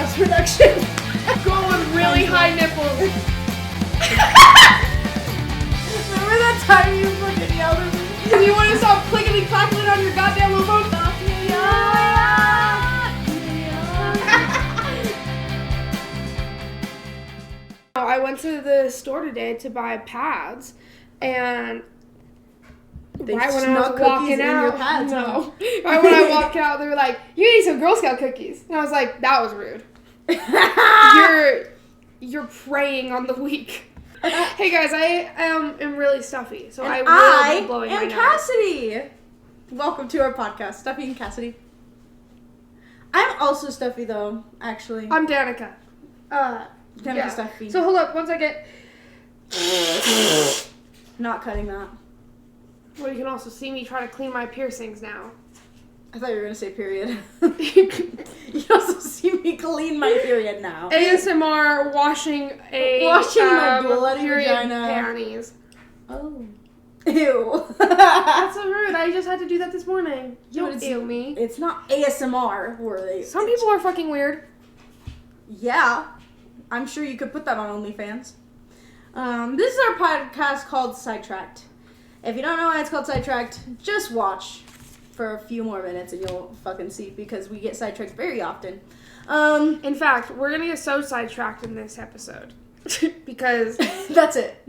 breast reduction. Going really high nipples. Remember that time you fucking yelled at me? And you want to stop clickety clackling on your goddamn little phone? I went to the store today to buy pads, and right when I was walking out, right when I walked out, they were like, "You need some Girl Scout cookies," and I was like, "That was rude. You're preying on the weak." Hey guys, I am really stuffy, so and I will be blowing my nose. Cassidy. Welcome to our podcast, Stuffy and Cassidy. I'm also stuffy though, actually. I'm Danika. Danika stuffy. So hold up, one second. Not cutting that. Well, you can also see me try to clean my piercings now. I thought you were gonna say period. You also see me clean my period now. ASMR washing my bloody period vagina. panties. Oh. Ew. That's so rude. I just had to do that this morning. Don't ew me. It's not ASMR worthy. Some people are fucking weird. Yeah. I'm sure you could put that on OnlyFans. This is our podcast called Sidetracked. If you don't know why it's called Sidetracked, just watch for a few more minutes and you'll fucking see, because we get sidetracked very often. In fact, we're gonna get so sidetracked in this episode. Because that's it.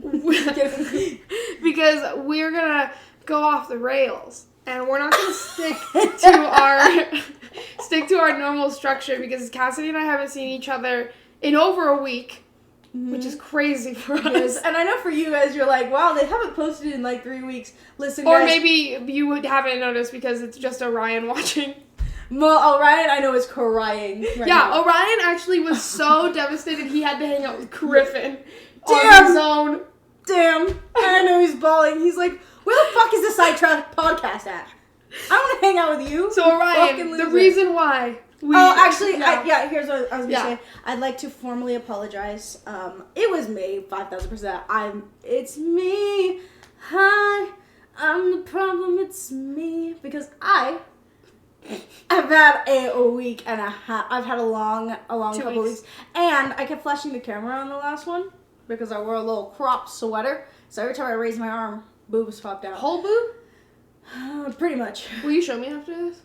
Because we're gonna go off the rails, and we're not gonna stick to our normal structure, because Cassidy and I haven't seen each other in over a week, which is crazy for us. Yes. And I know for you guys, you're like, wow, they haven't posted in like 3 weeks. Listen, or guys. maybe you haven't noticed because it's just Orion watching. Well, Orion, I know, is crying right now. Orion actually was so devastated he had to hang out with Griffin on his own. Damn. I know he's bawling. He's like, where the fuck is the Sidetracked podcast at? I want to hang out with you. So Orion, the reason why here's what I was going to say. I'd like to formally apologize. It was me, 5,000%. It's me. Hi. I'm the problem. It's me. Because I've had a week and a half. I've had a long couple weeks. And I kept flashing the camera on the last one because I wore a little crop sweater. So every time I raised my arm, boobs popped out. Whole boob? Pretty much. Will you show me after this?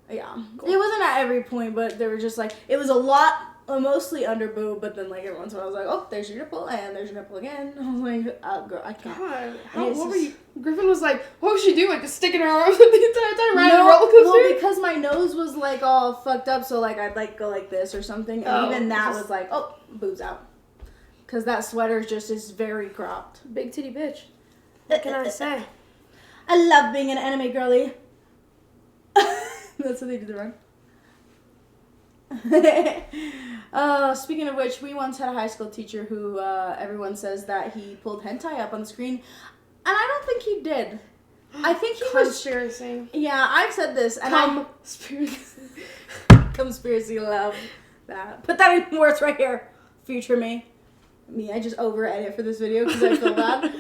Yeah. Cool. It wasn't at every point, but they were just like, it was a lot, mostly under boob, but then like every once in a while I was like, oh, there's your nipple, and there's your nipple again. I was like, girl, I can't. God, what were you? Griffin was like, what was she doing? Just sticking her arms the entire time riding a roller coaster? Well, because my nose was like all fucked up, so like I'd like go like this or something, and even that was like, oh, boobs out. Because that sweater just is very cropped. Big titty bitch. What can I say? I love being an anime girly. That's what they did wrong. Speaking of which, we once had a high school teacher who everyone says that he pulled hentai up on the screen, and I don't think he did. I think he was conspiracy. Yeah, I've said this, and conspiracy. Love that. Put that in words right here. Future me. I just over edit for this video because I feel bad.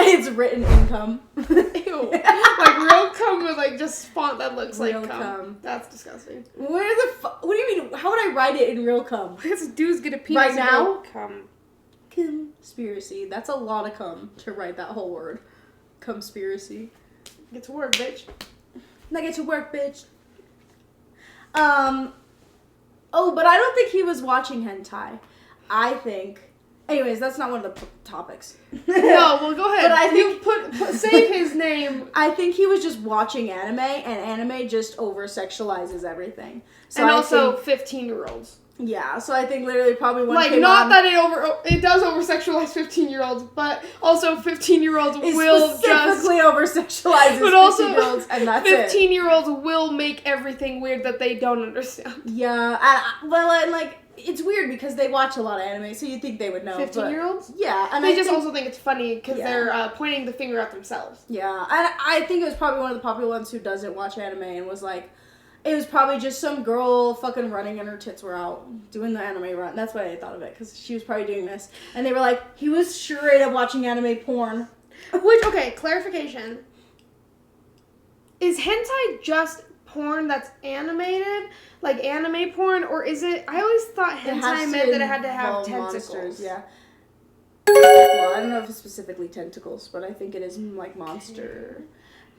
It's written in cum. Ew. Like real cum with like just font that looks real like cum. That's disgusting. Where the fuck? What do you mean? How would I write it in real cum? Because dudes get a penis right now. Cum. Conspiracy. That's a lot of cum to write that whole word. Conspiracy. Get to work, bitch. Now get to work, bitch. Oh, but I don't think he was watching hentai. I think. Anyways, that's not one of the topics. No, well, go ahead. But I think save his name. I think he was just watching anime, and anime just over sexualizes everything. So and also 15-year-olds. Yeah, so I think literally probably one like came not on, that it does over sexualize 15-year-olds, but also 15-year-olds will specifically over sexualizes 15-year-olds, and that's 15-year-olds will make everything weird that they don't understand. Yeah, and like it's weird because they watch a lot of anime, so you'd think they would know. 15-year-olds? Yeah, and they also think it's funny because they're pointing the finger at themselves. Yeah, and I think it was probably one of the popular ones who doesn't watch anime and was like. It was probably just some girl fucking running and her tits were out doing the anime run. That's why I thought of it, because she was probably doing this. And they were like, he was straight up watching anime porn. Which, okay, clarification. Is hentai just porn that's animated, like anime porn, or is it? I always thought hentai meant that it had to have tentacles. Monsters, yeah. Well, I don't know if it's specifically tentacles, but I think it is like monster. Okay.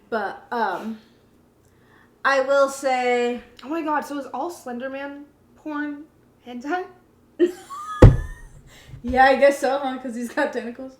But I will say. Oh my god! So is all Slenderman porn hentai? Yeah, I guess so, huh? Because he's got tentacles.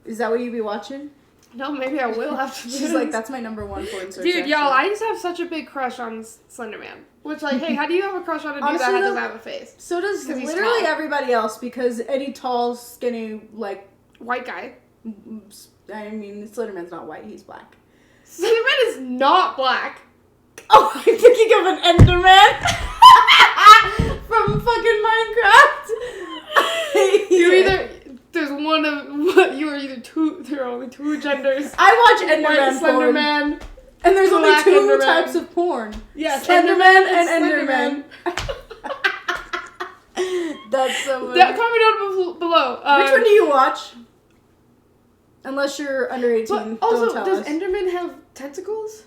Is that what you be watching? No, maybe I will have to. She's like, that's my number one porn search. Dude, y'all, I just have such a big crush on Slenderman. Which, like, hey, how do you have a crush on a dude that doesn't have a face? So does literally everybody else, because any tall, skinny, like... white guy. I mean, Slenderman's not white, he's black. Slenderman is not black. Oh, I'm thinking of an Enderman from fucking Minecraft. You either... There's one of what you are either two. There are only two genders. I watch Enderman porn. Slenderman, and there's only two types of porn. Yes, Slenderman and Enderman. That's so funny. Comment down below. Which one do you watch? Unless you're under 18. But also, does Enderman have tentacles?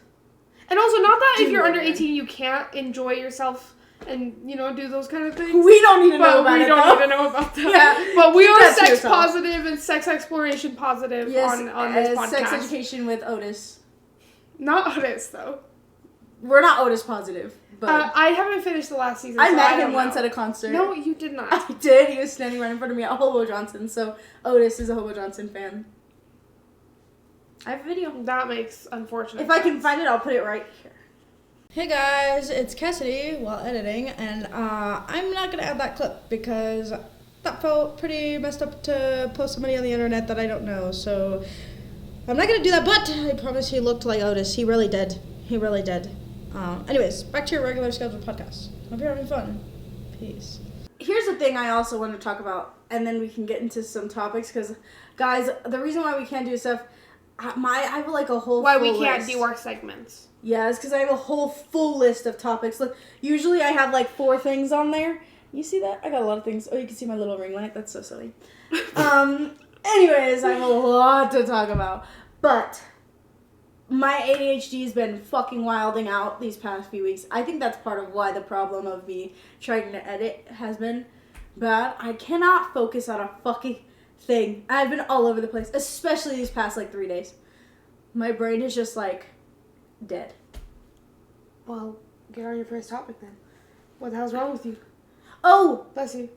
And also, not that if you're under 18, you can't enjoy yourself. And, you know, do those kind of things. We don't need to know about it, We don't need to know about that. Yeah. But we are sex positive and sex exploration positive on this podcast. Sex education with Otis. Not Otis, though. We're not Otis positive. But I haven't finished the last season, I met him once at a concert. No, you did not. I did. He was standing right in front of me at Hobo Johnson. So, Otis is a Hobo Johnson fan. I have a video. That makes unfortunate sense. I can find it, I'll put it right here. Hey guys, it's Cassidy while editing, and I'm not going to add that clip because that felt pretty messed up to post somebody on the internet that I don't know, so I'm not going to do that, but I promise he looked like Otis. He really did. He really did. Anyways, back to your regular scheduled podcast. Hope you're having fun. Peace. Here's the thing I also want to talk about, and then we can get into some topics, because, guys, the reason why we can't do stuff, I have like a whole why we can't do our segments. Yeah, it's because I have a whole full list of topics. Look, usually I have like 4 things on there. You see that? I got a lot of things. Oh, you can see my little ring light. That's so silly. Anyways, I have a lot to talk about. But my ADHD has been fucking wilding out these past few weeks. I think that's part of why the problem of me trying to edit has been bad. I cannot focus on a fucking thing. I've been all over the place, especially these past like 3 days. My brain is just like... dead. Well, get on your first topic then. What the hell's wrong with you? Oh! Bless you.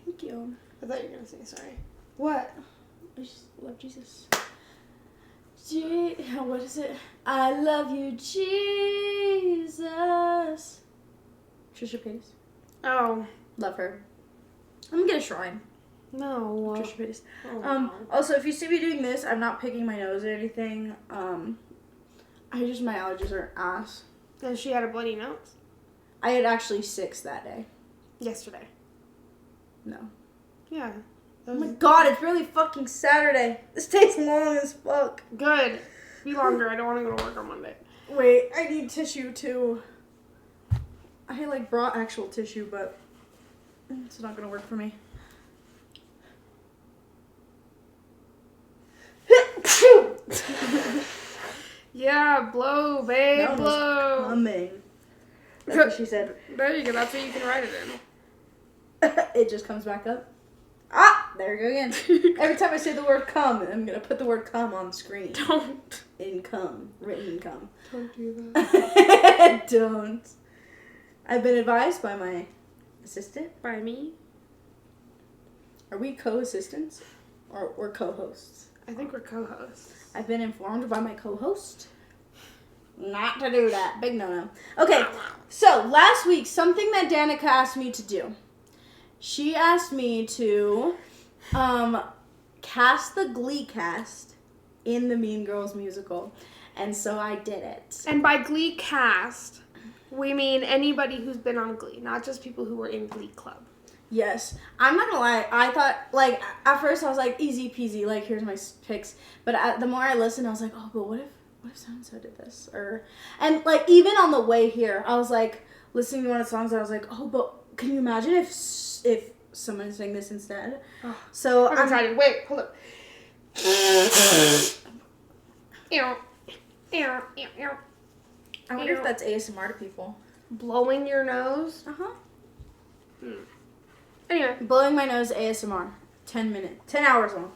Thank you. I thought you were going to say sorry. What? I just love Jesus. What is it? I love you, Jesus. Trisha Paytas. Oh. Love her. I'm going to get a shrine. No. Trisha Paytas. Oh, also, if you see me doing this, I'm not picking my nose or anything. My allergies are ass. And she had a bloody nose? I had actually 6 that day. Yesterday? No. Yeah. Oh my god, it's really fucking Saturday. This takes long as fuck. Good. Be longer. I don't want to go to work on Monday. Wait, I need tissue too. I like brought actual tissue, but it's not gonna work for me. Yeah, blow, babe, that blow. Was coming. That's what she said. There you go. That's what you can write it in. It just comes back up. Ah, there we go again. Every time I say the word come, I'm gonna put the word come on screen. Don't. In come, written in come. Don't do that. Don't. I've been advised by my assistant. By me? Are we co-assistants? Or we're co-hosts? I think we're co-hosts. I've been informed by my co-host not to do that. Big no-no. Okay, so last week, something that Danika asked me to do. She asked me to cast the Glee cast in the Mean Girls musical. And so I did it. And by Glee cast, we mean anybody who's been on Glee, not just people who were in Glee Club. Yes. I'm not gonna lie, I thought, like, at first I was like, easy peasy, like, here's my picks. But the more I listened, I was like, oh, but what if so-and-so did this? And, like, even on the way here, I was, like, listening to one of the songs, and I was like, oh, but can you imagine if someone sang this instead? Oh, so I'm excited. Wait, hold up. I wonder if that's ASMR to people. Blowing your nose? Anyway. Blowing my nose ASMR. 10 hours long.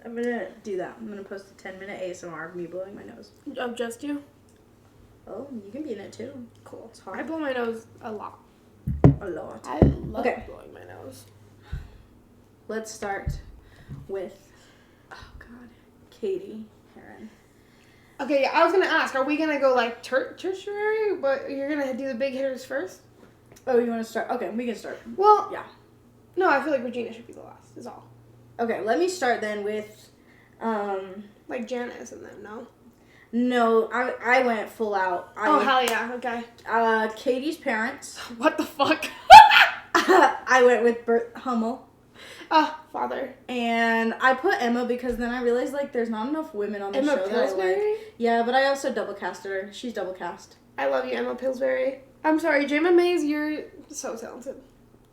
I'm gonna do that. I'm gonna post a 10-minute ASMR of me blowing my nose. Of just you? Oh, you can be in it too. Cool. I blow my nose a lot. A lot. I love blowing my nose. Let's start with, Katie Heron. Okay, I was gonna ask, are we gonna go like tertiary, but you're gonna do the big hitters first? Oh, you want to start? Okay, we can start. Well, yeah. No, I feel like Regina should be the last, is all. Okay, let me start then with, like Janice and them, no? No, I went full out. Oh, hell yeah, okay. Katie's parents. What the fuck? I went with Hummel. Father. And I put Emma because then I realized, like, there's not enough women on the show Pillsbury? that I like. Yeah, but I also double casted her. She's double cast. I love you, Emma Pillsbury. I'm sorry, Jayma Mays, you're so talented.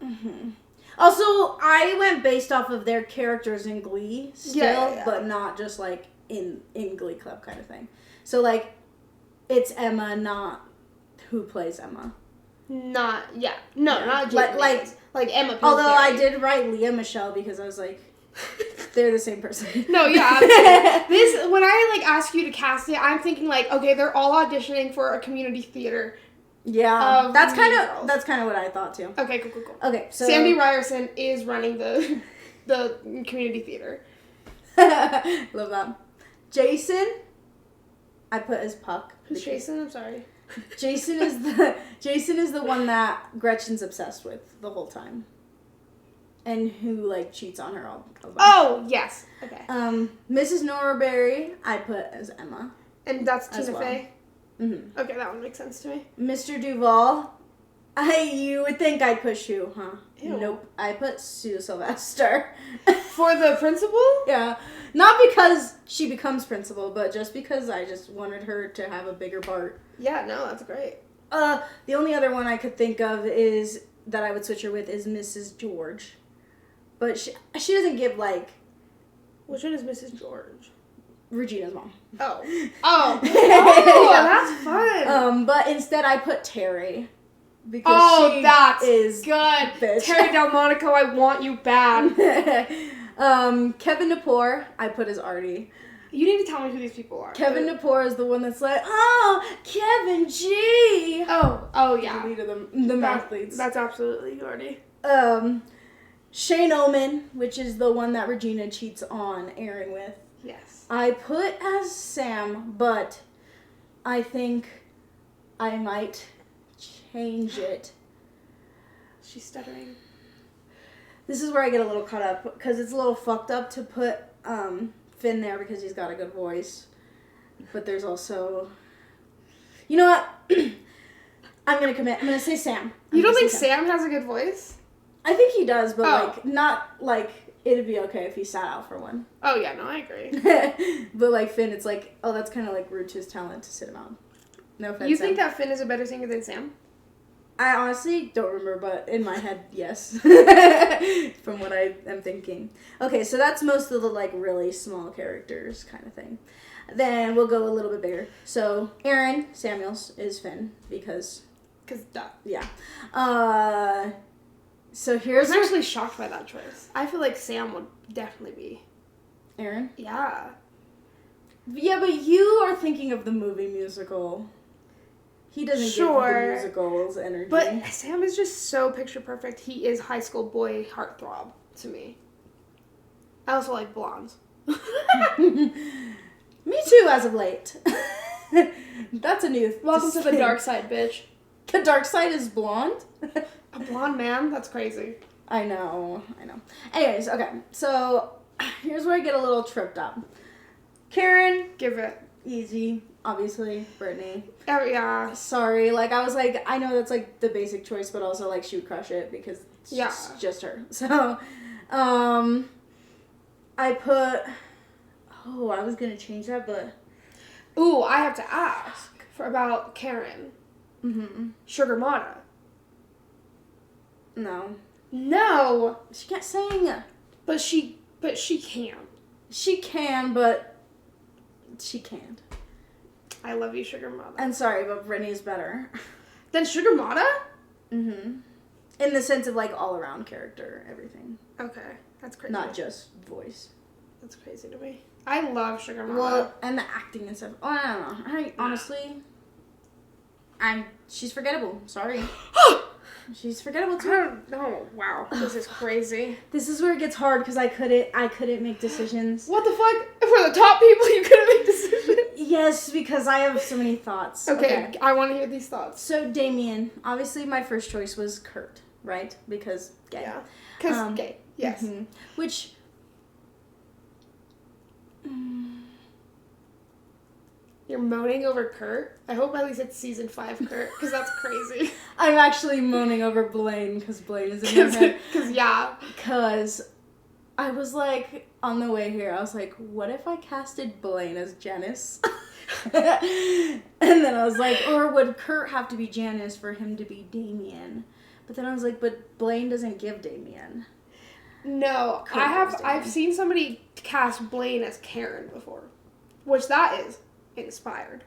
Mm-hmm. Also, I went based off of their characters in Glee still, but not just, like, in Glee Club kind of thing. So, like, it's Emma, not who plays Emma. Not Jayma Mays. Like Emma Pillsbury. Although I did write Leah Michelle because I was like, they're the same person. No, yeah. When I, like, ask you to cast it, I'm thinking, like, okay, they're all auditioning for a community theater. Yeah, that's kind of what I thought too. Okay, cool. Okay, so Sandy Ryerson is running the community theater. Love that. Jason, I put as Puck. Who's Jason? I'm sorry. Jason is the one that Gretchen's obsessed with the whole time, and who like cheats on her all. Oh yes. Okay. Mrs. Norbury, I put as Emma. And that's Tina Fey. Mm-hmm. Okay, that one makes sense to me. Mr. Duval, you would think I'd put Sue, huh? Ew. Nope, I put Sue Sylvester. For the principal? Yeah. Not because she becomes principal, but just because I just wanted her to have a bigger part. Yeah, no, that's great. The only other one I could think of is that I would switch her with is Mrs. George. But she doesn't give, like... Which one is Mrs. George? Regina's mom. Oh, yeah. That's fun. But instead I put Terry. Because she that's is good. Bitch. Terry Delmonico, I want you bad. Kevin Napor, I put as Artie. You need to tell me who these people are. Kevin Napor is the one that's like, oh, Kevin G. Oh yeah. The lead of the mathletes. That's absolutely Artie. Shane Oman, which is the one that Regina cheats on Aaron with. Yes. I put as Sam, but I think I might change it. She's stuttering. This is where I get a little caught up, because it's a little fucked up to put Finn there because he's got a good voice. But there's also... You know what? I'm going to commit. I'm going to say Sam. You don't think Sam has a good voice? I think he does, but like not like... It'd be okay if he sat out for one. Oh, yeah, no, I agree. But, like, Finn, it's like, oh, that's kind of, like, rude to his talent to sit him out. No offense, You think that Finn is a better singer than Sam? I honestly don't remember, but in my head, yes. From what I am thinking. Okay, so that's most of the, like, really small characters kind of thing. Then we'll go a little bit bigger. So, Aaron Samuels is Finn, because... duh. Yeah. So here's... I'm actually shocked by that choice. I feel like Sam would definitely be. Aaron? Yeah. Yeah, but you are thinking of the movie musical. He doesn't give the musicals energy. But Sam is just so picture perfect. He is high school boy heartthrob to me. I also like blondes. Me too, as of late. That's a new... Welcome to the dark side, bitch. The dark side is blonde? A blonde man? That's crazy. I know. Anyways, okay. So, here's where I get a little tripped up. Karen. Give it. Easy. Obviously. Brittany. Oh, yeah. Sorry. Like, I was like, I know that's, like, the basic choice, but also, like, she would crush it because it's just her. So, I put... Oh, I was going to change that, but... Ooh, I have to ask about Karen. Mm-hmm. Sugar Mata. No. She can't sing. But she can. She can, but she can't. I love you, Sugar Mama. And sorry, but Brittany's better. Then Sugar Mama? Mm-hmm. In the sense of, like, all-around character, everything. Okay, that's crazy. Not just voice. That's crazy to me. I love Sugar Mama. Well, and the acting and stuff. Oh, I don't know. Honestly, she's forgettable. Sorry. She's forgettable too. Oh, wow. This is crazy. This is where it gets hard because I couldn't make decisions. What the fuck? For the top people, you couldn't make decisions? Yes, because I have so many thoughts. Okay. I want to hear these thoughts. So, Damien, obviously my first choice was Kurt, right? Because gay. Yeah. Because gay. Yes. Mm-hmm. Which... You're moaning over Kurt? I hope at least it's season 5 Kurt, because that's crazy. I'm actually moaning over Blaine, because Blaine is in my head. Because, yeah. Because I was like, on the way here, I was like, what if I casted Blaine as Janice? And then I was like, or would Kurt have to be Janice for him to be Damien? But then I was like, but Blaine doesn't give Damien. No, I've seen somebody cast Blaine as Karen before, which that is inspired.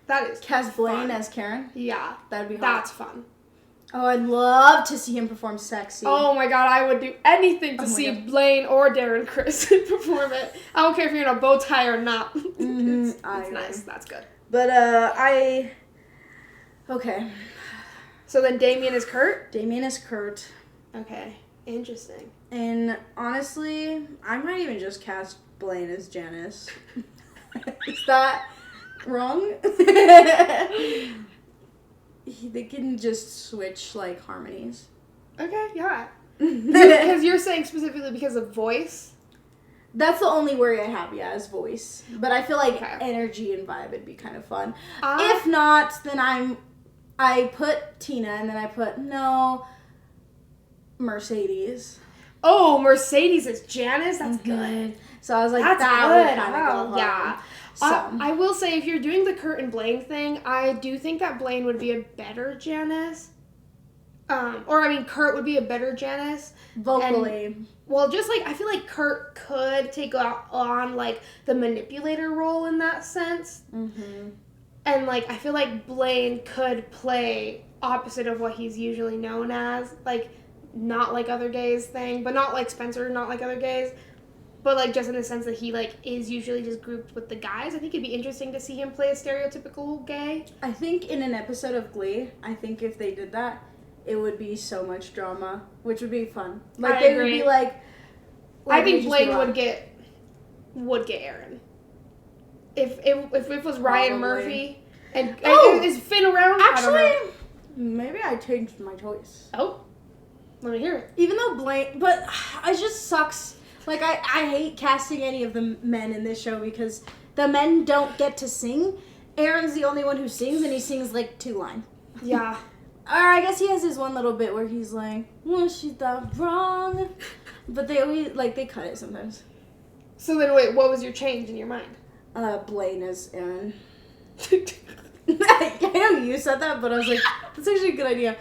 That is cast Blaine fun. as Karen? Yeah. That'd be hard. That's fun. Oh, I'd love to see him perform sexy. Oh my god, I would do anything to see Blaine or Darren Criss perform it. I don't care if you're in a bow tie or not. Mm-hmm. It's nice. That's good. But, okay. So then Damien is Kurt? Damien is Kurt. Okay. Interesting. And honestly, I might even just cast Blaine as Janice. Is that wrong? They can just switch, like, harmonies. Okay, yeah. Because you're saying specifically because of voice? That's the only worry I have, is voice. But I feel like energy and vibe would be kind of fun. If not, then I put Tina, and then I put, Mercedes. Oh, Mercedes is Janice? That's good. So I was like, that's that good. would kind of go hard. Yeah. So. I will say, if you're doing the Kurt and Blaine thing, I do think that Blaine would be a better Janice. Kurt would be a better Janice. Vocally. Just like, I feel like Kurt could take on, like, the manipulator role in that sense. Mm-hmm. And, like, I feel like Blaine could play opposite of what he's usually known as. Like, not like other gays thing, but not like Spencer, not like other gays. But, like, just in the sense that he, like, is usually just grouped with the guys. I think it'd be interesting to see him play a stereotypical gay. I think in an episode of Glee, if they did that, it would be so much drama, which would be fun. Like, I they agree. would be like I think Blaine would get Aaron. If it was Ryan Murphy and is Finn around? Actually, maybe I changed my choice. Oh, let me hear it. Even though Blaine, but it just sucks. Like, I hate casting any of the men in this show because the men don't get to sing. Aaron's the only one who sings, and he sings, like, 2 lines. Yeah. Or I guess he has his one little bit where he's like, was she that wrong? But they always, like, they cut it sometimes. So then, wait, what was your change in your mind? Blaine is Aaron. I know you said that, but I was like, that's actually a good idea.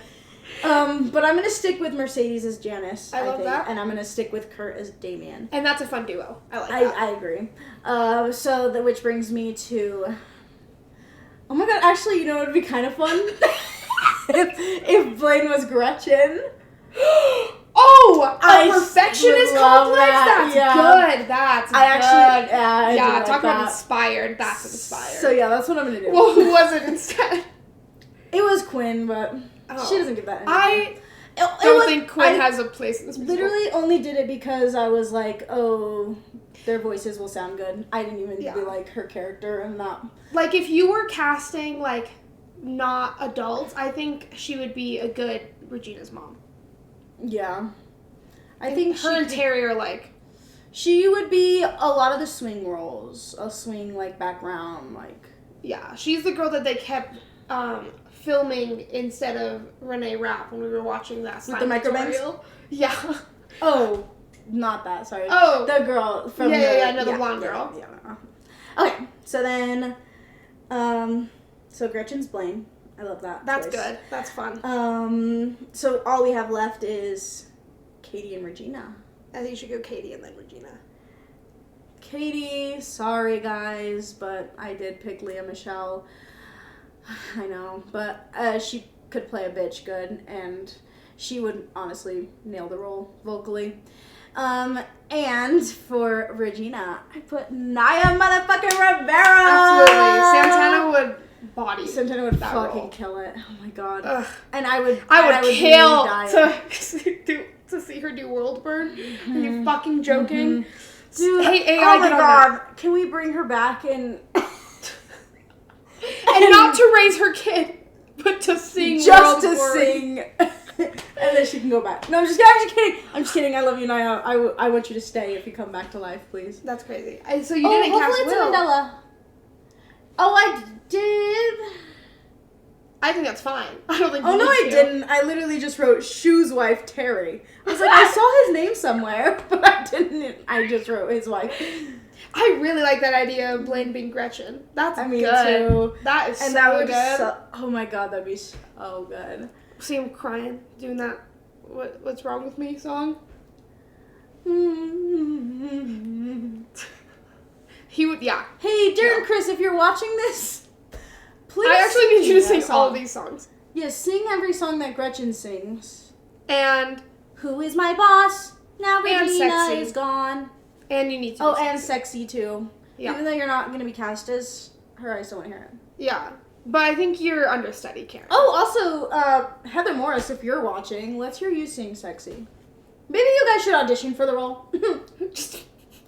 But I'm gonna stick with Mercedes as Janice. I love that. And I'm gonna stick with Kurt as Damien. And that's a fun duo. I like that. I agree. Which brings me to. Oh my god! Actually, you know what would be kind of fun if Blaine was Gretchen. Oh, a perfectionist complex. That's good. That's good. I talk about inspired. That's inspired. So yeah, that's what I'm gonna do. Well, who was it instead? It was Quinn, but she doesn't get that. I don't think Quinn has a place in this musical. Literally only did it because I was like, oh, their voices will sound good. I didn't even be like her character and that. Like, if you were casting, like, not adults, I think she would be a good Regina's mom. Yeah. I think her and Terry are like... She would be a lot of the swing roles. A swing, like, background, like... Yeah, she's the girl that they kept filming instead of Renee Rapp when we were watching that with the microbangs? Yeah. Oh, not that, sorry. Oh. The girl from the blonde girl. Yeah. Okay, so then... So Gretchen's Blaine. I love that. That's choice. good. That's fun. So all we have left is Katie and Regina. I think you should go Katie and then Regina. Katie, sorry guys, but I did pick Leah Michele. I know, but she could play a bitch good, and she would honestly nail the role vocally. And for Regina, I put Naya motherfucking Rivera. Absolutely, Santana would body. Santana would that fucking role. kill it. Oh my god. Ugh. And I would kill die. to see her do World Burn. Are you fucking joking? Dude, hey, AI, oh my get on god. that. Can we bring her back and and not to raise her kid, but to sing just World to Burn. sing. And then she can go back. No, I'm just kidding. I'm just kidding. I love you, Naya. I want you to stay if you come back to life, please. That's crazy. So you didn't cast hopefully Will. it's Mandela. Oh, I did. I think that's fine. I don't think. Oh, you no, need I to. didn't. I literally just wrote Shoe's wife, Terry. I was like, I saw his name somewhere, but I didn't. I just wrote his wife. I really like that idea of Blaine being Gretchen. That's I mean, good. too. That is And so that would good. oh my god, that'd be so good. See him crying, doing that What's Wrong With Me song. He would, yeah. Hey, Darren Chris, if you're watching this, please. I actually need you to sing sing that all song. of these songs. Yeah, sing every song that Gretchen sings. And Who is my boss? Now And Regina sexy. is gone. you need to. Oh, be and sexy. sexy too. Yeah. Even though you're not going to be cast as her, I still want to hear it. Yeah. But I think you're understudy, Karen. Oh, also, Heather Morris, if you're watching, let's hear you sing sexy. Maybe you guys should audition for the role.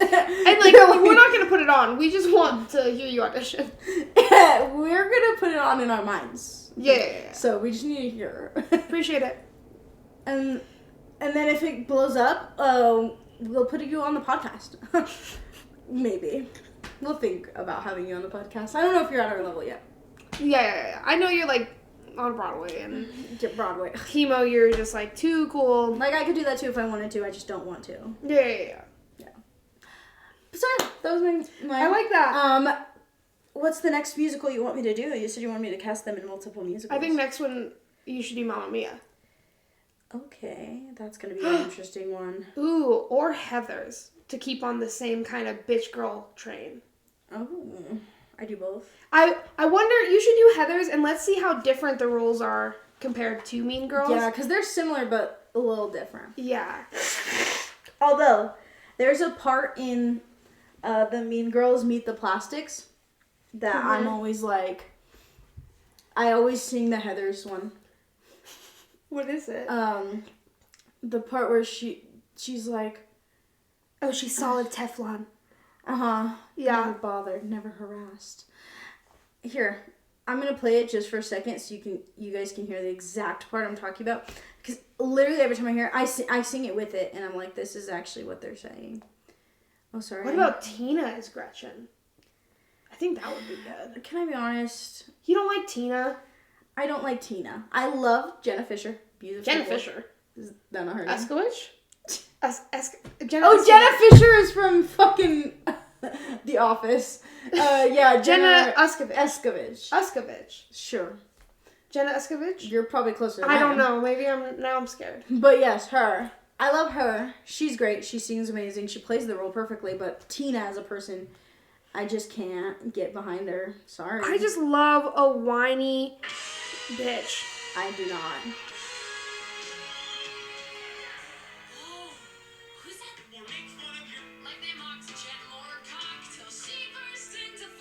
And we're not gonna put it on. We just want to hear you audition. We're gonna put it on in our minds. Yeah. So we just need to hear her. Appreciate it. And then if it blows up, we'll put you on the podcast. Maybe. We'll think about having you on the podcast. I don't know if you're at our level yet. Yeah. I know you're like on Broadway and Broadway. chemo. You're just like too cool. Like I could do that too if I wanted to. I just don't want to. Yeah. So that was my. I like that. What's the next musical you want me to do? You said you wanted me to cast them in multiple musicals. I think next one you should do Mamma Mia. Okay, that's gonna be an interesting one. Ooh, or Heathers to keep on the same kind of bitch girl train. Oh, I do both. I wonder, you should do Heathers and let's see how different the roles are compared to Mean Girls. Yeah, because they're similar but a little different. Yeah. Although, there's a part in the Mean Girls Meet the Plastics that I'm always like, I always sing the Heathers one. What is it? The part where she's like, Oh, she's solid Teflon. Uh-huh. Yeah. Never bothered, never harassed. Here, I'm gonna play it just for a second so you guys can hear the exact part I'm talking about. Because literally every time I hear it, I sing it with it, and I'm like, this is actually what they're saying. Oh, sorry. What about Tina as Gretchen? I think that would be good. Can I be honest? You don't like Tina? I don't like Tina. I love Jenna Fisher. Beautiful. Jenna Fisher. Is that not her name? Escovitch? Jenna Fisher is from fucking The Office. Yeah, Jenna Escovitch. Escovitch. Sure. Jenna Escovitch? You're probably closer than I don't know. Maybe I'm scared. But yes, her. I love her. She's great. She sings amazing. She plays the role perfectly. But Tina as a person, I just can't get behind her. Sorry. I just love a whiny bitch. I do not.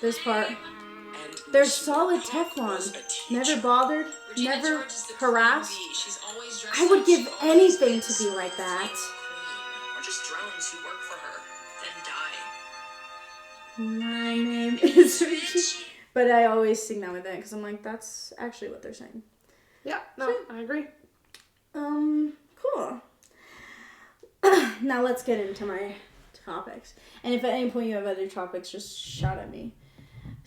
This part. They're solid Teflon. Never bothered. Never harassed. I would give anything to be like that. Or just drones who work for her, then die. My name is Richie. But I always sing that with it because I'm like, that's actually what they're saying. Yeah, no, I agree. Cool. Now let's get into my topics. And if at any point you have other topics, just shout at me.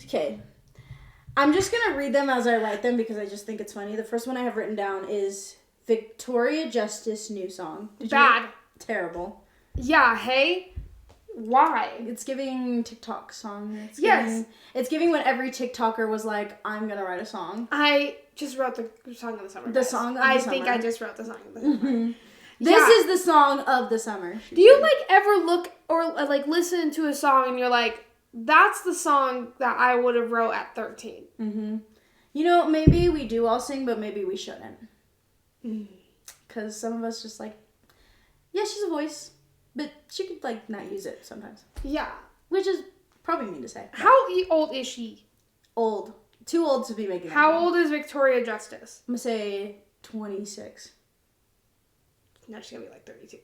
Okay. I'm just going to read them as I write them because I just think it's funny. The first one I have written down is Victoria Justice new song. Bad. Terrible. Yeah, hey? Why? It's giving TikTok song. It's giving when every TikToker was like, I'm going to write a song. I just wrote the song of the summer. The guys. song of the I summer. think I just wrote the song of the summer. This is the song of the summer. Do you, like, ever look or, like, listen to a song and you're like, that's the song that I would have wrote at 13? Mm-hmm. You know, maybe we do all sing, but maybe we shouldn't. Because some of us just, like, yeah, she's a voice, but she could, like, not use it sometimes. Yeah. Which is probably mean to say. How old is she? Old. Too old to be making that How song. old is Victoria Justice? I'm going to say 26. No, she's going to be like 32.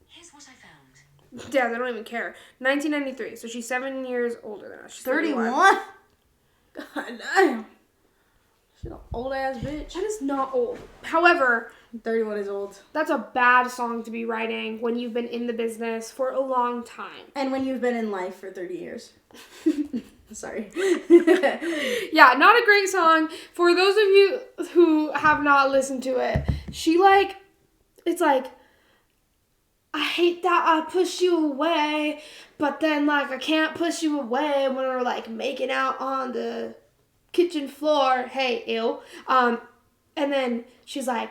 Here's what I found. Yeah, they don't even care. 1993, so she's 7 years older than us. She's 31? 31. God damn. She's an old-ass bitch. That is not old. However... 31 is old. That's a bad song to be writing when you've been in the business for a long time. And when you've been in life for 30 years. Sorry. Yeah, not a great song. For those of you who have not listened to it, she, like, it's like, I hate that I push you away, but then, like, I can't push you away when we're, like, making out on the kitchen floor. Hey, ew. And then she's like,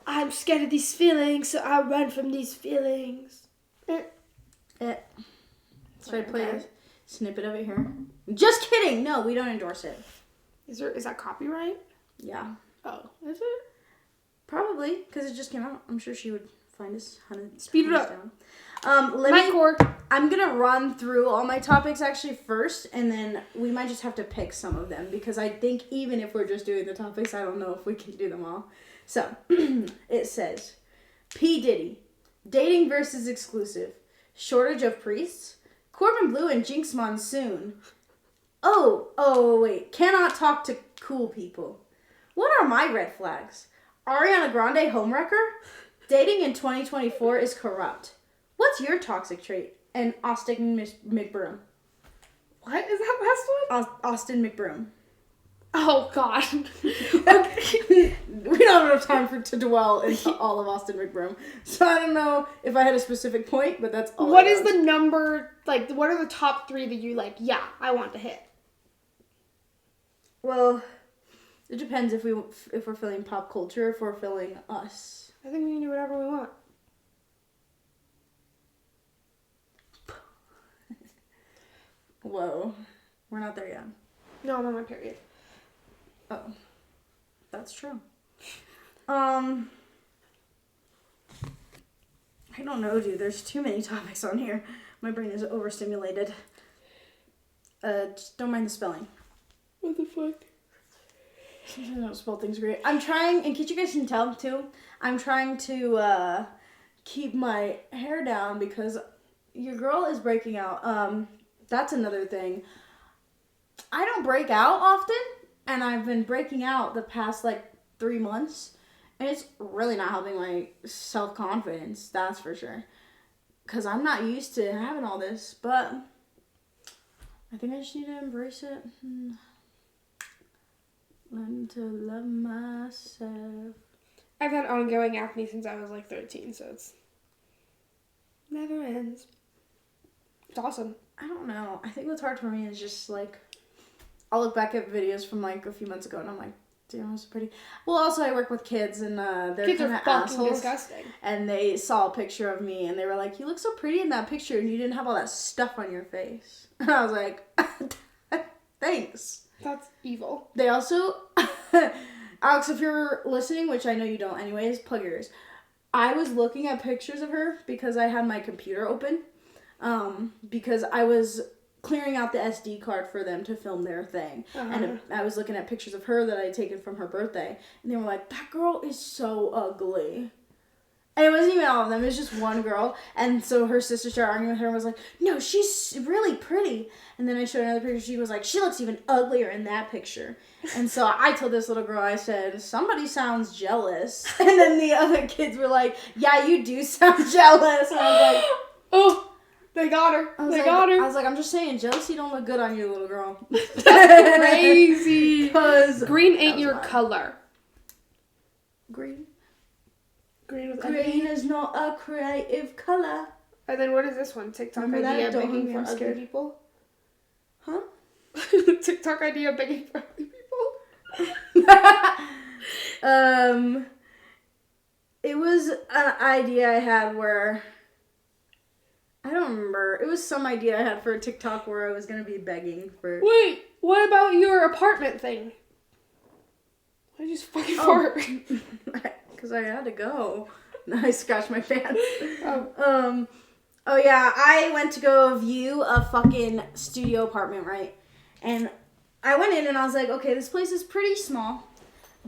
I'm scared of these feelings, so I run from these feelings. Should I play a snippet of it here? Just kidding! No, we don't endorse it. Is that copyright? Yeah. Oh, is it? Probably, because it just came out. I'm sure she would find us. Speed it up. I'm gonna run through all my topics actually first, and then we might just have to pick some of them, because I think even if we're just doing the topics, I don't know if we can do them all. So, it says, P Diddy, dating versus exclusive, shortage of priests, Corbin Bleu and Jinx Monsoon. Oh, wait, cannot talk to cool people. What are my red flags? Ariana Grande homewrecker? Dating in 2024 is corrupt. What's your toxic trait? And Austin McBroom. What is that last one? Austin McBroom. Oh, God. Okay. We don't have enough time to dwell into all of Austin McBroom. So I don't know if I had a specific point, but that's all. What is the number, like, what are the top 3 that you, like, yeah, I want to hit? Well, it depends if we're feeling pop culture, if we're feeling us. I think we can do whatever we want. Whoa. We're not there yet. No, I'm on my period. Oh. That's true. I don't know, dude. There's too many topics on here. My brain is overstimulated. Just don't mind the spelling. What the fuck? Sometimes I don't spell things great. I'm trying, in case you guys can tell too, I'm trying to keep my hair down because your girl is breaking out. That's another thing. I don't break out often, and I've been breaking out the past, 3 months, and it's really not helping my self-confidence, that's for sure. Because I'm not used to having all this, but I think I just need to embrace it. Learn to love myself. I've had ongoing acne since I was 13, so it's never ends. It's awesome. I don't know. I think what's hard for me is just I'll look back at videos from a few months ago and I'm like, damn, I'm so pretty. Well, also I work with kids and they're kids kind are of fucking assholes. disgusting. And they saw a picture of me and they were like, you look so pretty in that picture and you didn't have all that stuff on your face. And I was like, thanks. That's evil. They also, Alex, if you're listening, which I know you don't anyways, plug your ears. I was looking at pictures of her because I had my computer open. Because I was clearing out the SD card for them to film their thing. Uh-huh. And I was looking at pictures of her that I had taken from her birthday. And they were like, that girl is so ugly. And it wasn't even all of them. It was just one girl. And so her sister started arguing with her and was like, no, she's really pretty. And then I showed another picture. She was like, she looks even uglier in that picture. And so I told this little girl, I said, somebody sounds jealous. And then the other kids were like, yeah, you do sound jealous. And I was like, oh. They got her. I was like, I'm just saying, jealousy don't look good on you, little girl. That's crazy. Green ain't your mine. Color. Green? Green is not a creative color. And then what is this one? TikTok Remember idea that? begging for ugly people? Huh? TikTok idea begging for ugly people? It was an idea I had where, I don't remember. It was some idea I had for a TikTok where I was going to be begging for... Wait, what about your apartment thing? I just fucking fart. Because I had to go. I scratched my pants. Oh yeah, I went to go view a fucking studio apartment, right? And I went in and I was like, okay, this place is pretty small.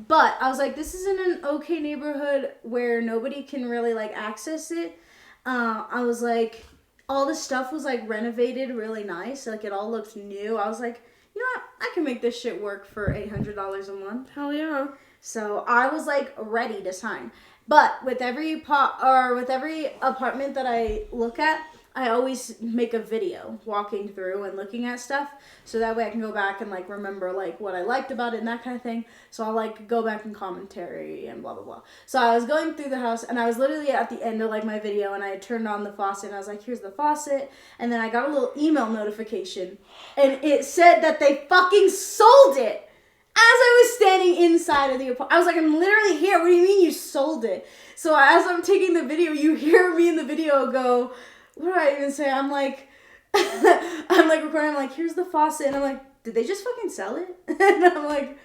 But I was like, this is in an okay neighborhood where nobody can really, like, access it. I was like, all the stuff was, like, renovated really nice. Like, it all looked new. I was like, you know what? I can make this shit work for $800 a month. Hell yeah. So I was, like, ready to sign. But with every apartment that I look at, I always make a video walking through and looking at stuff, so that way I can go back and, like, remember, like, what I liked about it and that kind of thing. So I'll, like, go back and commentary and blah, blah, blah. So I was going through the house, and I was literally at the end of, like, my video, and I had turned on the faucet, and I was like, here's the faucet. And then I got a little email notification, and it said that they fucking sold it as I was standing inside of the apartment. I was like, I'm literally here. What do you mean you sold it? So as I'm taking the video, you hear me in the video go... What do I even say? I'm like, recording. I'm like, here's the faucet. And I'm like, did they just fucking sell it? And I'm like,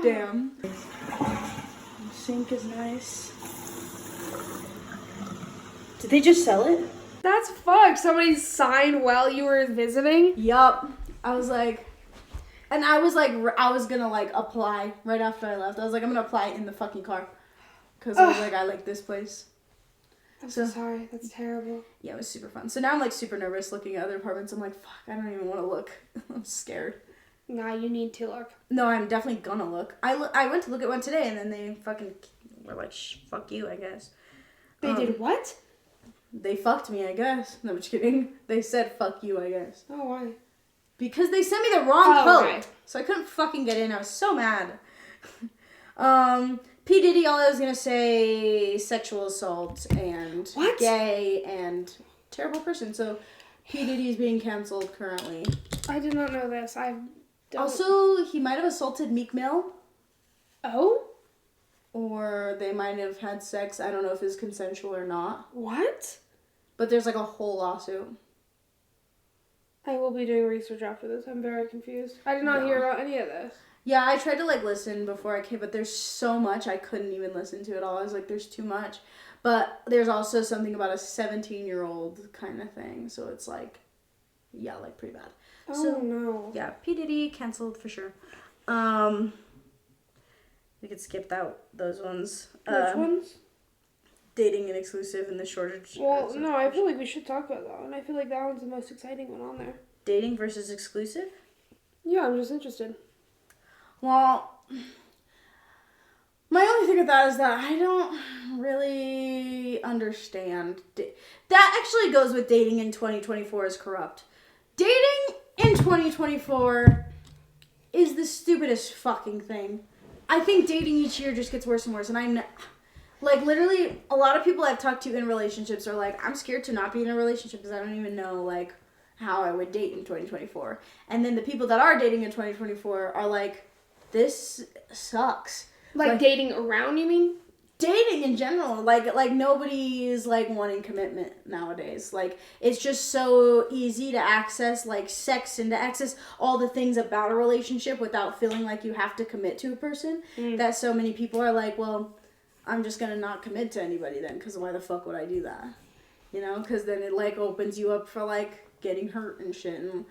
damn. The sink is nice. Did they just sell it? That's fucked. Somebody signed while you were visiting? Yup. I was like, I was gonna, like, apply right after I left. I was like, I'm gonna apply in the fucking car. Because I was like, I like this place. I'm so sorry. That's terrible. Yeah, it was super fun. So now I'm, like, super nervous looking at other apartments. I'm like, fuck, I don't even want to look. I'm scared. Nah, you need to look. No, I'm definitely gonna look. I went to look at one today, and then they fucking were like, fuck you, I guess. They did what? They fucked me, I guess. No, I'm just kidding. They said, fuck you, I guess. Oh, why? Because they sent me the wrong code. Right. So I couldn't fucking get in. I was so mad. P Diddy, all I was gonna say, sexual assault and what? Gay and terrible person. So P Diddy is being canceled currently. I did not know this. Also, he might have assaulted Meek Mill. Oh? Or they might have had sex. I don't know if it's consensual or not. What? But there's like a whole lawsuit. I will be doing research after this. I'm very confused. I did not hear about any of this. Yeah, I tried to, like, listen before I came, but there's so much I couldn't even listen to it all. I was like, there's too much. But there's also something about a 17-year-old kind of thing. So it's like, yeah, like, pretty bad. Oh, so, no. Yeah, P. Diddy canceled for sure. We could skip those ones. Which ones? Dating and exclusive and the shortage. Well, no, I feel like we should talk about that one. I feel like that one's the most exciting one on there. Dating versus exclusive? Yeah, I'm just interested. Well, my only thing with that is that I don't really understand. That actually goes with dating in 2024 is corrupt. Dating in 2024 is the stupidest fucking thing. I think dating each year just gets worse and worse. And like, literally, a lot of people I've talked to in relationships are like, I'm scared to not be in a relationship because I don't even know, like, how I would date in 2024. And then the people that are dating in 2024 are like, this sucks. Like dating around, you mean? Dating in general. Like nobody is, like, wanting commitment nowadays. Like, it's just so easy to access, like, sex and to access all the things about a relationship without feeling like you have to commit to a person. That so many people are like, well, I'm just going to not commit to anybody then, because why the fuck would I do that? You know, because then it, like, opens you up for, like, getting hurt and shit. And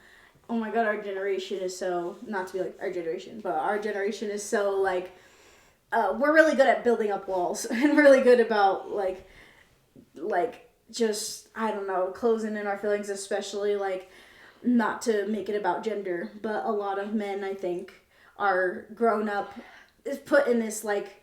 oh my god, our generation is so, not to be like our generation, but our generation is so, like, we're really good at building up walls and really good about, like, just, I don't know, closing in our feelings, especially, like, not to make it about gender, but a lot of men, I think, are grown up, is put in this, like,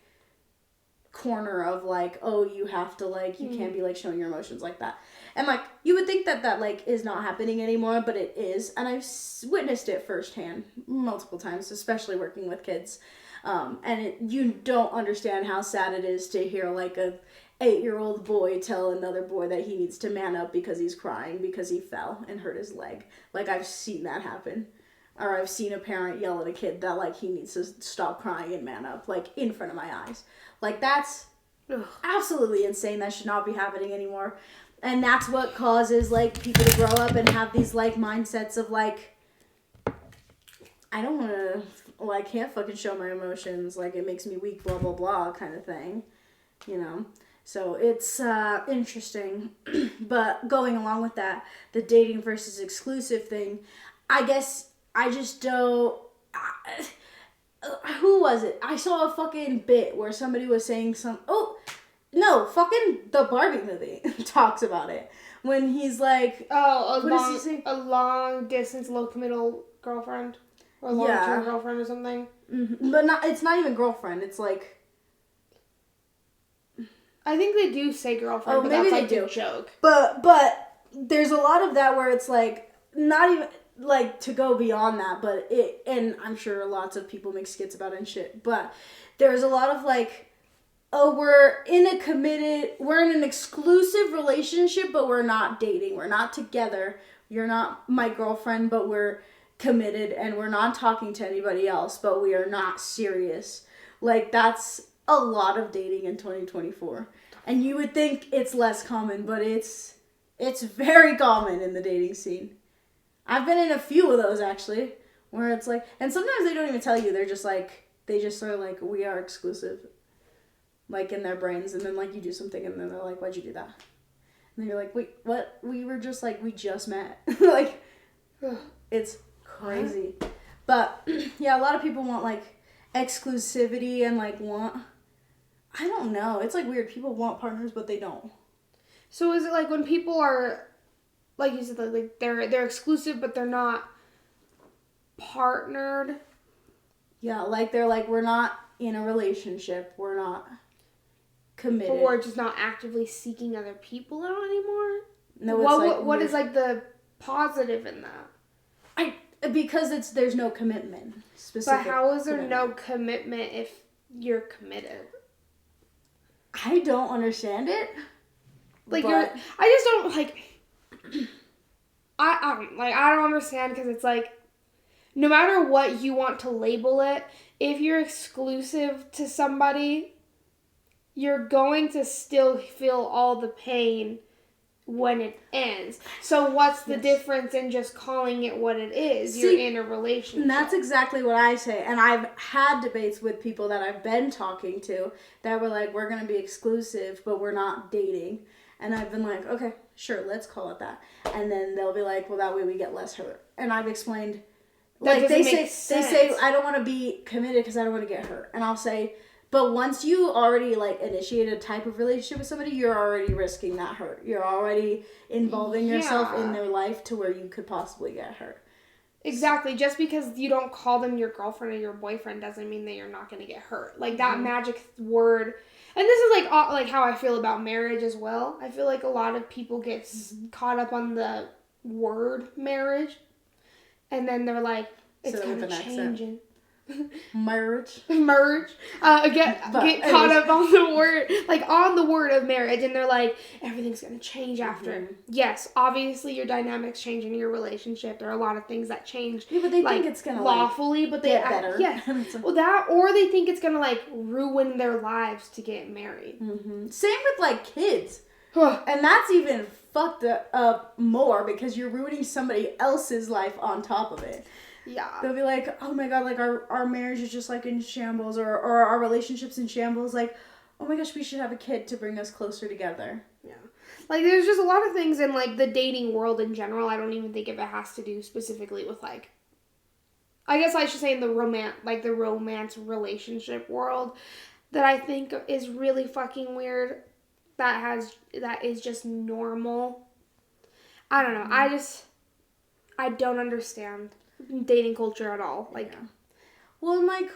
corner of, like, oh, you have to, like, you can't be, like, showing your emotions like that. And, like, you would think that like, is not happening anymore, but it is. And I've witnessed it firsthand multiple times, especially working with kids. And you don't understand how sad it is to hear, like, a 8-year-old boy tell another boy that he needs to man up because he's crying because he fell and hurt his leg. Like, I've seen that happen. Or I've seen a parent yell at a kid that, like, he needs to stop crying and man up, like, in front of my eyes. Like, that's absolutely insane. That should not be happening anymore. And that's what causes, like, people to grow up and have these, like, mindsets of, like, I don't want to, like, can't fucking show my emotions. Like, it makes me weak, blah, blah, blah kind of thing. You know? So it's interesting. But going along with that, the dating versus exclusive thing, I guess I just don't... who was it? I saw a fucking bit where somebody was saying no, fucking the Barbie movie talks about it. When he's like... a long distance, low committal girlfriend. Or long-term girlfriend or something. Mm-hmm. But it's not even girlfriend. It's like... I think they do say girlfriend, but maybe that's like they do. A joke. But there's a lot of that where it's like, not even... like, to go beyond that, but and I'm sure lots of people make skits about it and shit, but there's a lot of, like, we're in an exclusive relationship, but we're not dating, we're not together, you're not my girlfriend, but we're committed, and we're not talking to anybody else, but we are not serious. Like, that's a lot of dating in 2024, and you would think it's less common, but it's very common in the dating scene. I've been in a few of those, actually, where it's like, and sometimes they don't even tell you, they're just like, they just are like, we are exclusive, like, in their brains, and then, like, you do something, and then they're like, why'd you do that? And then you're like, wait, what? We were just, like, we just met. Like, it's crazy. But, yeah, a lot of people want, like, exclusivity and, like, I don't know, it's, like, weird, people want partners, but they don't. So is it, like, when people are... like you said, like they're exclusive, but they're not partnered. Yeah, like they're like, we're not in a relationship, we're not committed. But we're just not actively seeking other people out anymore. No, what is like the positive in that? Because there's no commitment. But how is there no commitment if you're committed? I don't understand it. Like I just don't like. I don't understand, because it's like, no matter what you want to label it, if you're exclusive to somebody, you're going to still feel all the pain when it ends. So what's the difference in just calling it what it is? You're in a relationship. And that's exactly what I say. And I've had debates with people that I've been talking to that were like, we're going to be exclusive, but we're not dating. And I've been like, okay, sure, let's call it that. And then they'll be like, well, that way we get less hurt. And I've explained, like, they say, I don't want to be committed because I don't want to get hurt. And I'll say, but once you already, like, initiate a type of relationship with somebody, you're already risking that hurt. You're already involving yourself in their life to where you could possibly get hurt. Exactly. Just because you don't call them your girlfriend or your boyfriend doesn't mean that you're not going to get hurt. Like, that magic word... And this is, like how I feel about marriage as well. I feel like a lot of people get caught up on the word marriage. And then they're like, it's kind of changing. Merge. Get caught up on the word, like, on the word of marriage. And they're like, everything's going to change after. Mm-hmm. Yes, obviously your dynamics change in your relationship. There are a lot of things that change. Yeah, but they think it's going to, lawfully, but they get better. Yeah. Well, that, or they think it's going to, like, ruin their lives to get married. Mm-hmm. Same with, like, kids. And that's even fucked up more, because you're ruining somebody else's life on top of it. Yeah. They'll be like, oh my god, like, our marriage is just, like, in shambles, or our relationship's in shambles. Like, oh my gosh, we should have a kid to bring us closer together. Yeah. Like, there's just a lot of things in, like, the dating world in general. I don't even think if it has to do specifically with, like, I guess I should say in the romance relationship world, that I think is really fucking weird. That is just normal. I don't know. I don't understand dating culture at all. Like, well, like,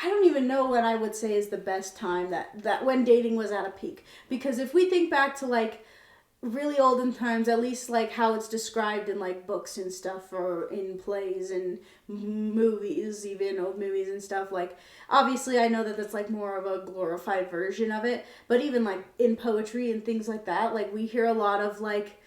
I don't even know what I would say is the best time that when dating was at a peak. Because if we think back to, like, really olden times, at least, like, how it's described in, like, books and stuff, or in plays and movies, even old movies and stuff, like, obviously I know that that's, like, more of a glorified version of it, but even, like, in poetry and things like that, like, we hear a lot of, like,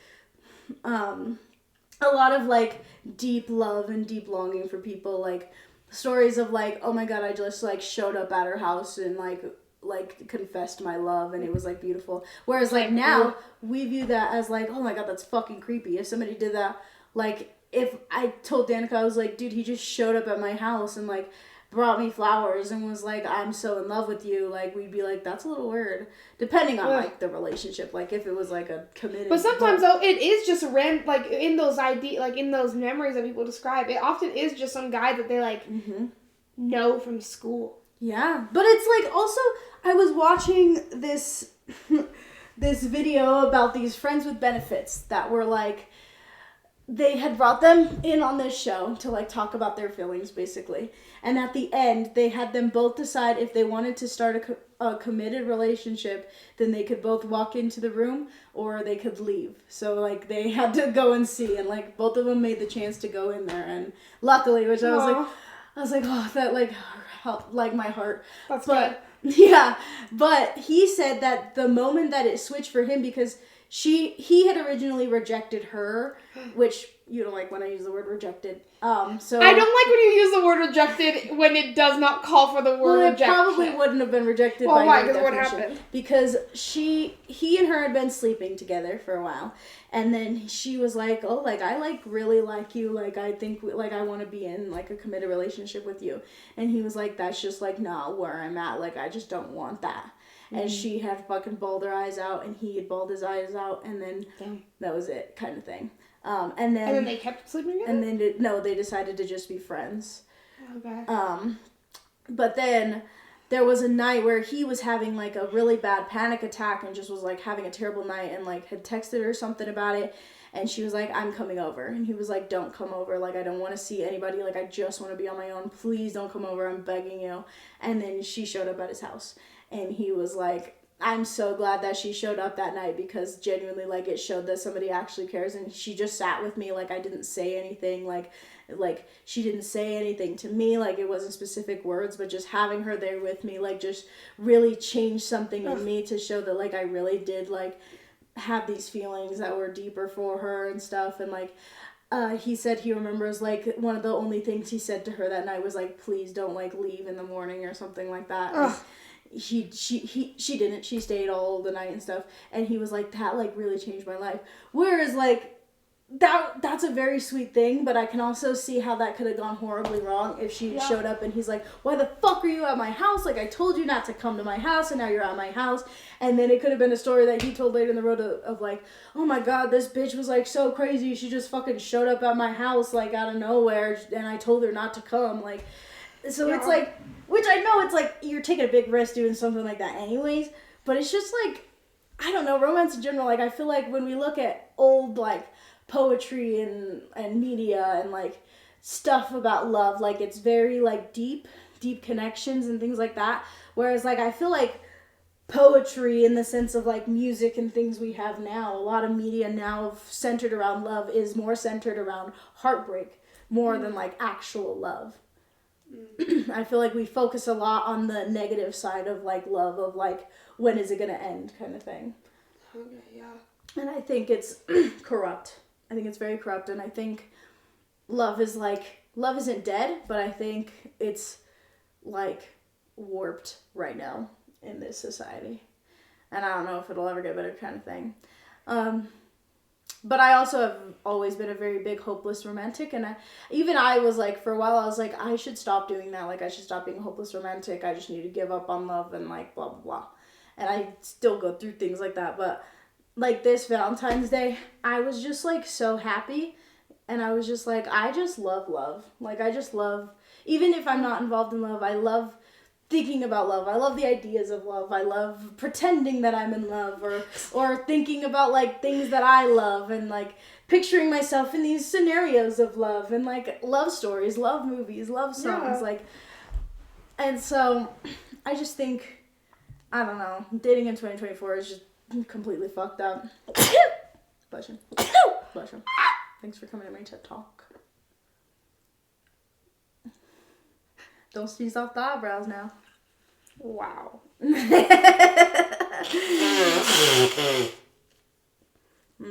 deep love and deep longing for people, like, stories of, like, oh my god, I just, like, showed up at her house and, like, like confessed my love, and it was like beautiful. Whereas like now we view that as like, oh my god, that's fucking creepy. If somebody did that, like if I told Danika, I was like, dude, he just showed up at my house and like brought me flowers and was like, I'm so in love with you, like we'd be like, that's a little weird, depending on like the relationship, like if it was like a committed. But sometimes though it is just like in those in those memories that people describe, it often is just some guy that they like know from school. Yeah, but it's like also I was watching this this video about these friends with benefits that were like, they had brought them in on this show to like talk about their feelings basically, and at the end they had them both decide if they wanted to start a committed relationship, then they could both walk into the room or they could leave. So like they had to go and see, and like both of them made the chance to go in there, and luckily, which I was like, oh, that like helped like my heart. That's good. Yeah, but he said that the moment that it switched for him, because he had originally rejected her, which you don't like when I use the word rejected. So I don't like when you use the word rejected when it does not call for the word rejection. It probably wouldn't have been rejected by why? her Because what definition. happened? Because he and her had been sleeping together for a while, and then she was like, oh, like I like really like you, like I think like I want to be in like a committed relationship with you, and he was like, that's just like not where I'm at, like I just don't want that. And she had fucking bawled her eyes out, and he had bawled his eyes out, and then that was it, kind of thing. And then they kept sleeping together? And then they decided to just be friends. Okay. But then there was a night where he was having like a really bad panic attack and just was like having a terrible night, and like had texted her something about it, and she was like, I'm coming over, and he was like, don't come over, like I don't want to see anybody, like I just want to be on my own, please don't come over, I'm begging you. And then she showed up at his house, and he was like, I'm so glad that she showed up that night, because genuinely, like, it showed that somebody actually cares, and she just sat with me, like, I didn't say anything, like, she didn't say anything to me, like, it wasn't specific words, but just having her there with me, like, just really changed something in me to show that, like, I really did, like, have these feelings that were deeper for her and stuff, and, like, he said he remembers, like, one of the only things he said to her that night was, like, please don't, like, leave in the morning or something like that. She didn't. She stayed all the night and stuff. And he was like, that, like, really changed my life. Whereas, like, that's a very sweet thing, but I can also see how that could have gone horribly wrong if she showed up and he's like, why the fuck are you at my house? Like, I told you not to come to my house, and now you're at my house. And then it could have been a story that he told later in the road of like, oh my god, this bitch was, like, so crazy. She just fucking showed up at my house, like, out of nowhere, and I told her not to come. Like, so it's like, which I know it's like, you're taking a big risk doing something like that anyways, but it's just like, I don't know, romance in general, like, I feel like when we look at old, like, poetry and media and, like, stuff about love, like, it's very, like, deep connections and things like that, whereas, like, I feel like poetry in the sense of, like, music and things we have now, a lot of media now centered around love is more centered around heartbreak more than, like, actual love. I feel like we focus a lot on the negative side of, like, love, of, like, when is it gonna end kind of thing. Okay, yeah. And I think it's corrupt. I think it's very corrupt, and I think love isn't dead, but I think it's, like, warped right now in this society. And I don't know if it'll ever get better kind of thing. But I also have always been a very big hopeless romantic, and I was like, for a while I was like, I should stop doing that, like I should stop being a hopeless romantic, I just need to give up on love and like blah blah blah. And I still go through things like that, but like this Valentine's Day, I was just like so happy, and I was just like, I just love love. Like I just love, even if I'm not involved in love, I love thinking about love. I love the ideas of love. I love pretending that I'm in love, or thinking about like things that I love, and like picturing myself in these scenarios of love, and like love stories, love movies, love songs, like. And so I just think, I don't know, dating in 2024 is just completely fucked up. Bless you. Bless you. Thanks for coming to my TED Talk. Don't sneeze off the eyebrows now. Wow. I'm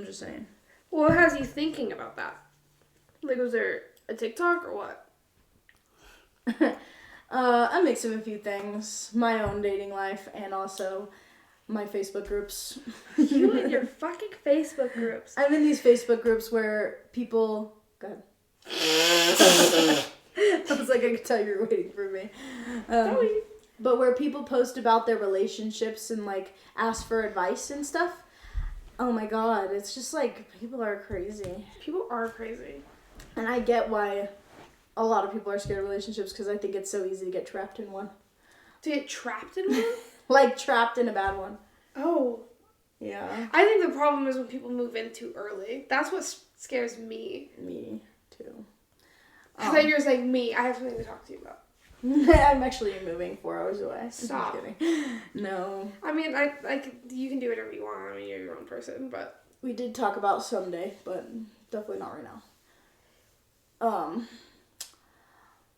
just saying. What has you thinking about that? Like, was there a TikTok or what? A mix of a few things. My own dating life and also my Facebook groups. You and your fucking Facebook groups. I'm in these Facebook groups where people... Go ahead. I was like, I could tell you were waiting for me. But where people post about their relationships and, like, ask for advice and stuff. Oh my god, it's just like, people are crazy. People are crazy. And I get why a lot of people are scared of relationships, because I think it's so easy to get trapped in one. To get trapped in one? Like, trapped in a bad one. Oh. Yeah. I think the problem is when people move in too early. That's what scares me. Me, too. I thought you were saying me. I have something to talk to you about. I'm actually moving 4 hours away. Stop. I'm kidding. No. I mean, you can do whatever you want. I mean, you're your own person, but... We did talk about someday, but definitely not right now.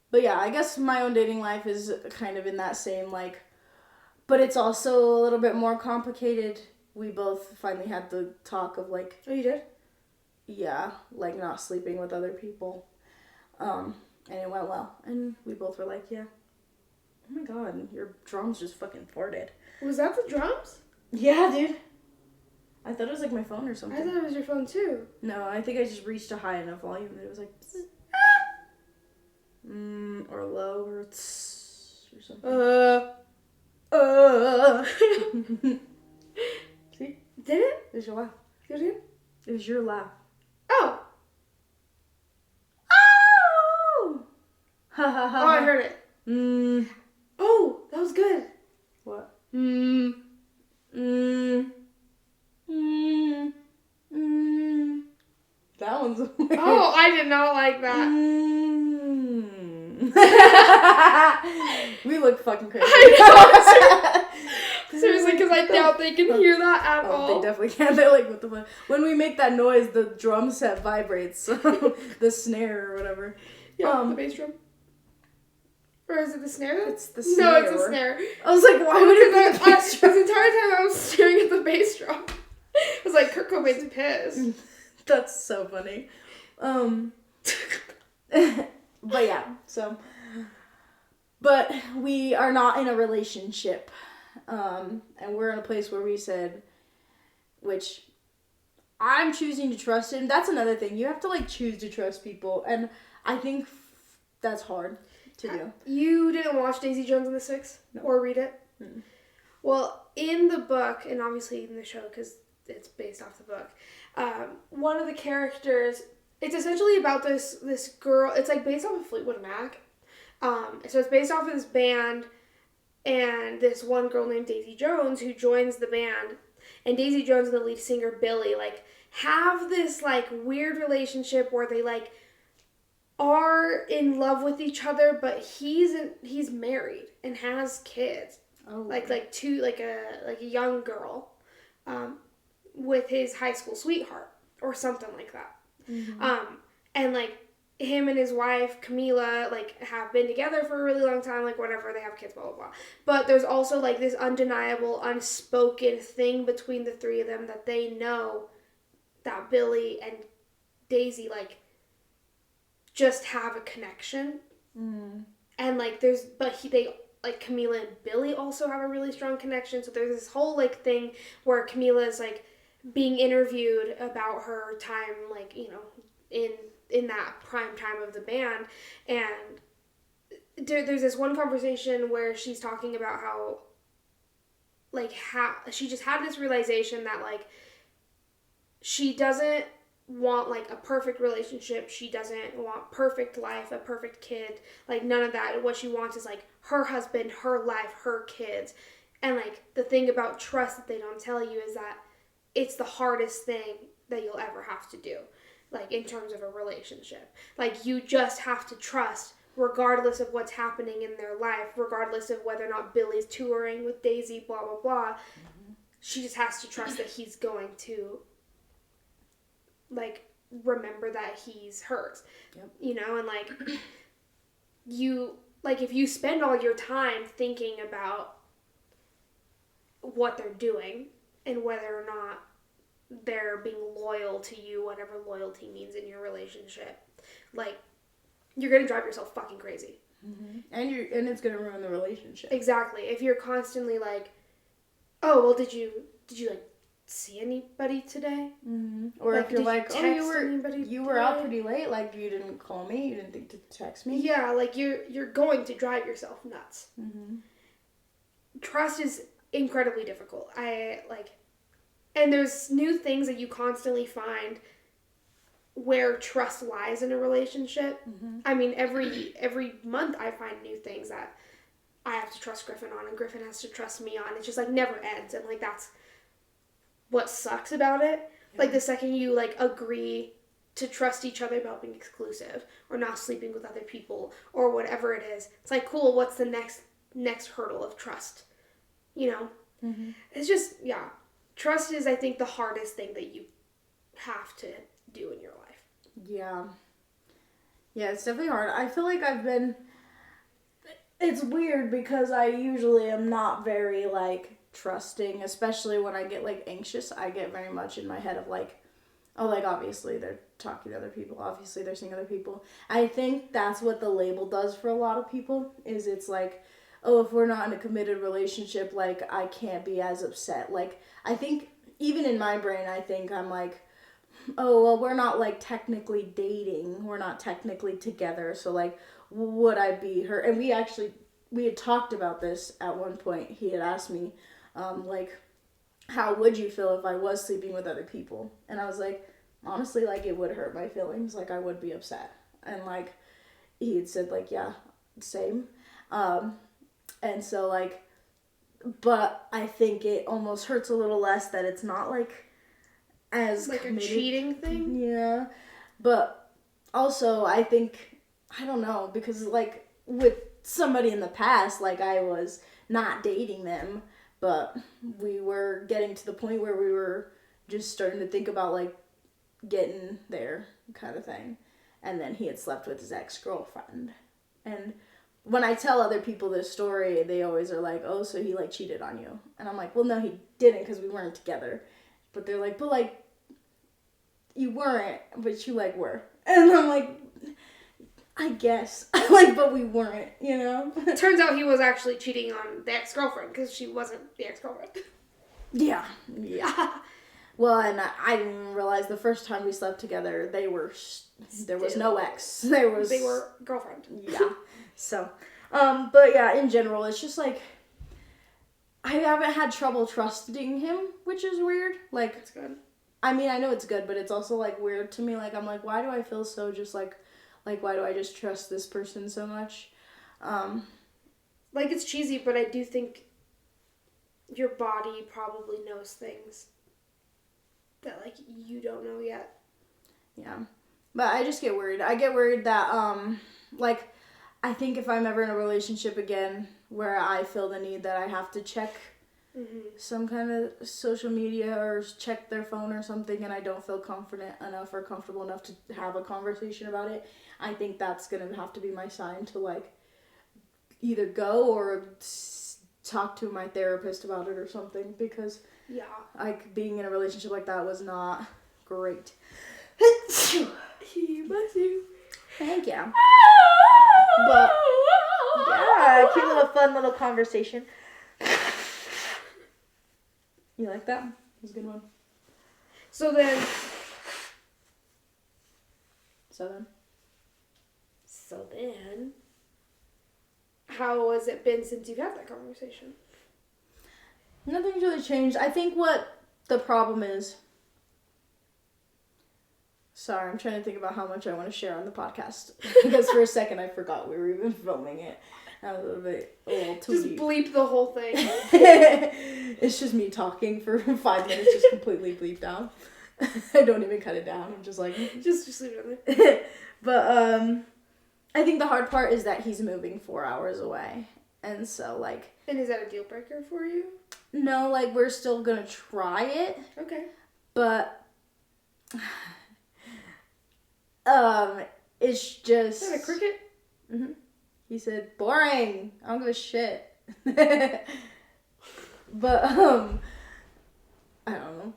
But yeah, I guess my own dating life is kind of in that same, like... But it's also a little bit more complicated. We both finally had the talk of, like... Oh, you did? Yeah, like, not sleeping with other people. And it went well. And we both were like, yeah. Oh my god, your drums just fucking farted. Was that the drums? Yeah, dude. I thought it was like my phone or something. I thought it was your phone too. No, I think I just reached a high enough volume that it was like... or low, or or something. See? Did it? It was your laugh. You did? It was your laugh. Oh! Ha ha ha. Oh, I heard it. Oh, that was good. What? That one's weird. Oh, I did not like that. We look fucking crazy. I know. Seriously, because I doubt they can hear that at all. They definitely can. They're like, what the fuck? When we make that noise, the drum set vibrates. The snare or whatever. Yeah, the bass drum. Or is it the snare? It's the snare. No, it's the snare. I was like, why would it be the bass drum? This entire time I was staring at the bass drum. I was like, Kurt Cobain's pissed. That's so funny. But yeah, so. But we are not in a relationship. And we're in a place where we said, which I'm choosing to trust him. That's another thing. You have to, like, choose to trust people. And I think that's hard to do. You didn't watch Daisy Jones and the Six? No. Or read it? Mm-mm. Well, in the book, and obviously in the show, because it's based off the book, one of the characters, it's essentially about this girl, it's like based off of Fleetwood Mac. So it's based off of this band, and this one girl named Daisy Jones who joins the band, and Daisy Jones and the lead singer Billy, like, have this, like, weird relationship where they, like, are in love with each other, but he's married and has kids. Oh. Like a young girl, with his high school sweetheart or something like that. Mm-hmm. And like him and his wife Camila like have been together for a really long time, like whatever, they have kids, blah blah blah. But there's also like this undeniable, unspoken thing between the three of them that they know that Billy and Daisy like just have a connection. And like they like Camila and Billy also have a really strong connection. So there's this whole like thing where Camila is like being interviewed about her time, like, you know, in that prime time of the band, and there's this one conversation where she's talking about how like she just had this realization that like she doesn't want like a perfect relationship, she doesn't want perfect life, a perfect kid, like none of that. What she wants is like her husband, her life, her kids. And like the thing about trust that they don't tell you is that it's the hardest thing that you'll ever have to do, like in terms of a relationship. Like you just have to trust regardless of what's happening in their life, regardless of whether or not Billy's touring with Daisy, blah blah blah. Mm-hmm. She just has to trust that he's going to like remember that he's hers. Yep. You know, and like you, like if you spend all your time thinking about what they're doing and whether or not they're being loyal to you, whatever loyalty means in your relationship, like you're gonna drive yourself fucking crazy. Mm-hmm. And it's gonna ruin the relationship. Exactly. If you're constantly like, oh, well, did you like see anybody today? Mm-hmm. Or like, if you're like, oh, you were out pretty late, like you didn't call me, you didn't think to text me. Yeah, like you're going to drive yourself nuts. Mm-hmm. Trust is incredibly difficult. And there's new things that you constantly find where trust lies in a relationship. Mm-hmm. I mean, every month I find new things that I have to trust Griffin on, and Griffin has to trust me on. It's just like never ends, and like that's what sucks about it. Yeah. Like the second you like agree to trust each other about being exclusive or not sleeping with other people or whatever it is, it's like, cool, what's the next hurdle of trust? You know? Mm-hmm. It's just, yeah. Trust is, I think, the hardest thing that you have to do in your life. Yeah. Yeah, it's definitely hard. I feel like it's weird because I usually am not very, like, trusting, especially when I get, like, anxious. I get very much in my head of, like, oh, like, obviously they're talking to other people. Obviously they're seeing other people. I think that's what the label does for a lot of people, is it's like, oh, if we're not in a committed relationship, like, I can't be as upset. Like, I think, even in my brain, I think I'm like, oh, well, we're not, like, technically dating. We're not technically together. So, like, would I be hurt? And we had talked about this at one point. He had asked me, like, how would you feel if I was sleeping with other people? And I was like, honestly, like, it would hurt my feelings. Like, I would be upset. And, like, he had said, like, yeah, same. And so, like, but I think it almost hurts a little less that it's not, like, as like committed. A cheating thing? Yeah. But also, I think, I don't know, because, like, with somebody in the past, like, I was not dating them, but we were getting to the point where we were just starting to think about, like, getting there kind of thing. And then he had slept with his ex-girlfriend. And when I tell other people this story, they always are like, oh, so he, like, cheated on you. And I'm like, well, no, he didn't, because we weren't together. But they're like, but, like, you weren't, but you, like, were. And I'm like, I guess. Like, but we weren't, you know? Turns out he was actually cheating on the ex-girlfriend, because she wasn't the ex-girlfriend. Yeah. Well, and I didn't realize the first time we slept together, there was no ex. They were girlfriend. Yeah. So, but yeah, in general, it's just like, I haven't had trouble trusting him, which is weird. Like, it's good. I mean, I know it's good, but it's also, like, weird to me. Like, I'm like, why do I feel so just, like, why do I just trust this person so much? Like, it's cheesy, but I do think your body probably knows things that, like, you don't know yet. Yeah. But I just get worried. I get worried that, like, I think if I'm ever in a relationship again where I feel the need that I have to check some kind of social media or check their phone or something, and I don't feel confident enough or comfortable enough to have a conversation about it, I think that's going to have to be my sign to, like, either go or talk to my therapist about it or something, because, like, being in a relationship like that was not great. Bless you. Thank you. But, yeah, cute little fun little conversation. You like that? It was a good one. So then, how has it been since you've had that conversation? Nothing's really changed. I think what the problem is... Sorry, I'm trying to think about how much I want to share on the podcast. Because for a second I forgot we were even filming it. I was a little too just deep. Bleep the whole thing. It's just me talking for 5 minutes, just completely bleeped out. I don't even cut it down. I'm just like... just leave it in there. But, I think the hard part is that he's moving 4 hours away. And so, like... And is that a deal breaker for you? No, like, we're still gonna try it. Okay. But... it's just... Is that a cricket? Mm-hmm. He said, boring. I don't give a shit. But, I don't know.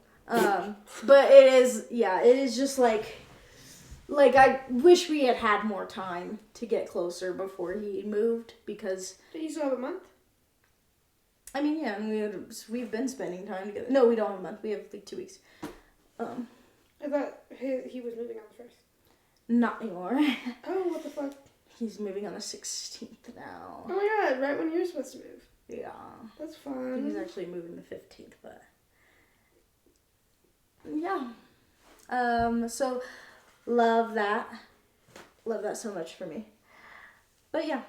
But it is just like, like, I wish we had more time to get closer before he moved, because... Do you still have a month? I mean, yeah, we've been spending time together. No, we don't have a month. We have, like, 2 weeks. I thought he was moving on the 1st. Not anymore. Oh, what the fuck? He's moving on the 16th now. Oh my god, right when you're supposed to move. Yeah. That's fun. He's actually moving the 15th, but... Yeah. So, love that. Love that so much for me. But yeah.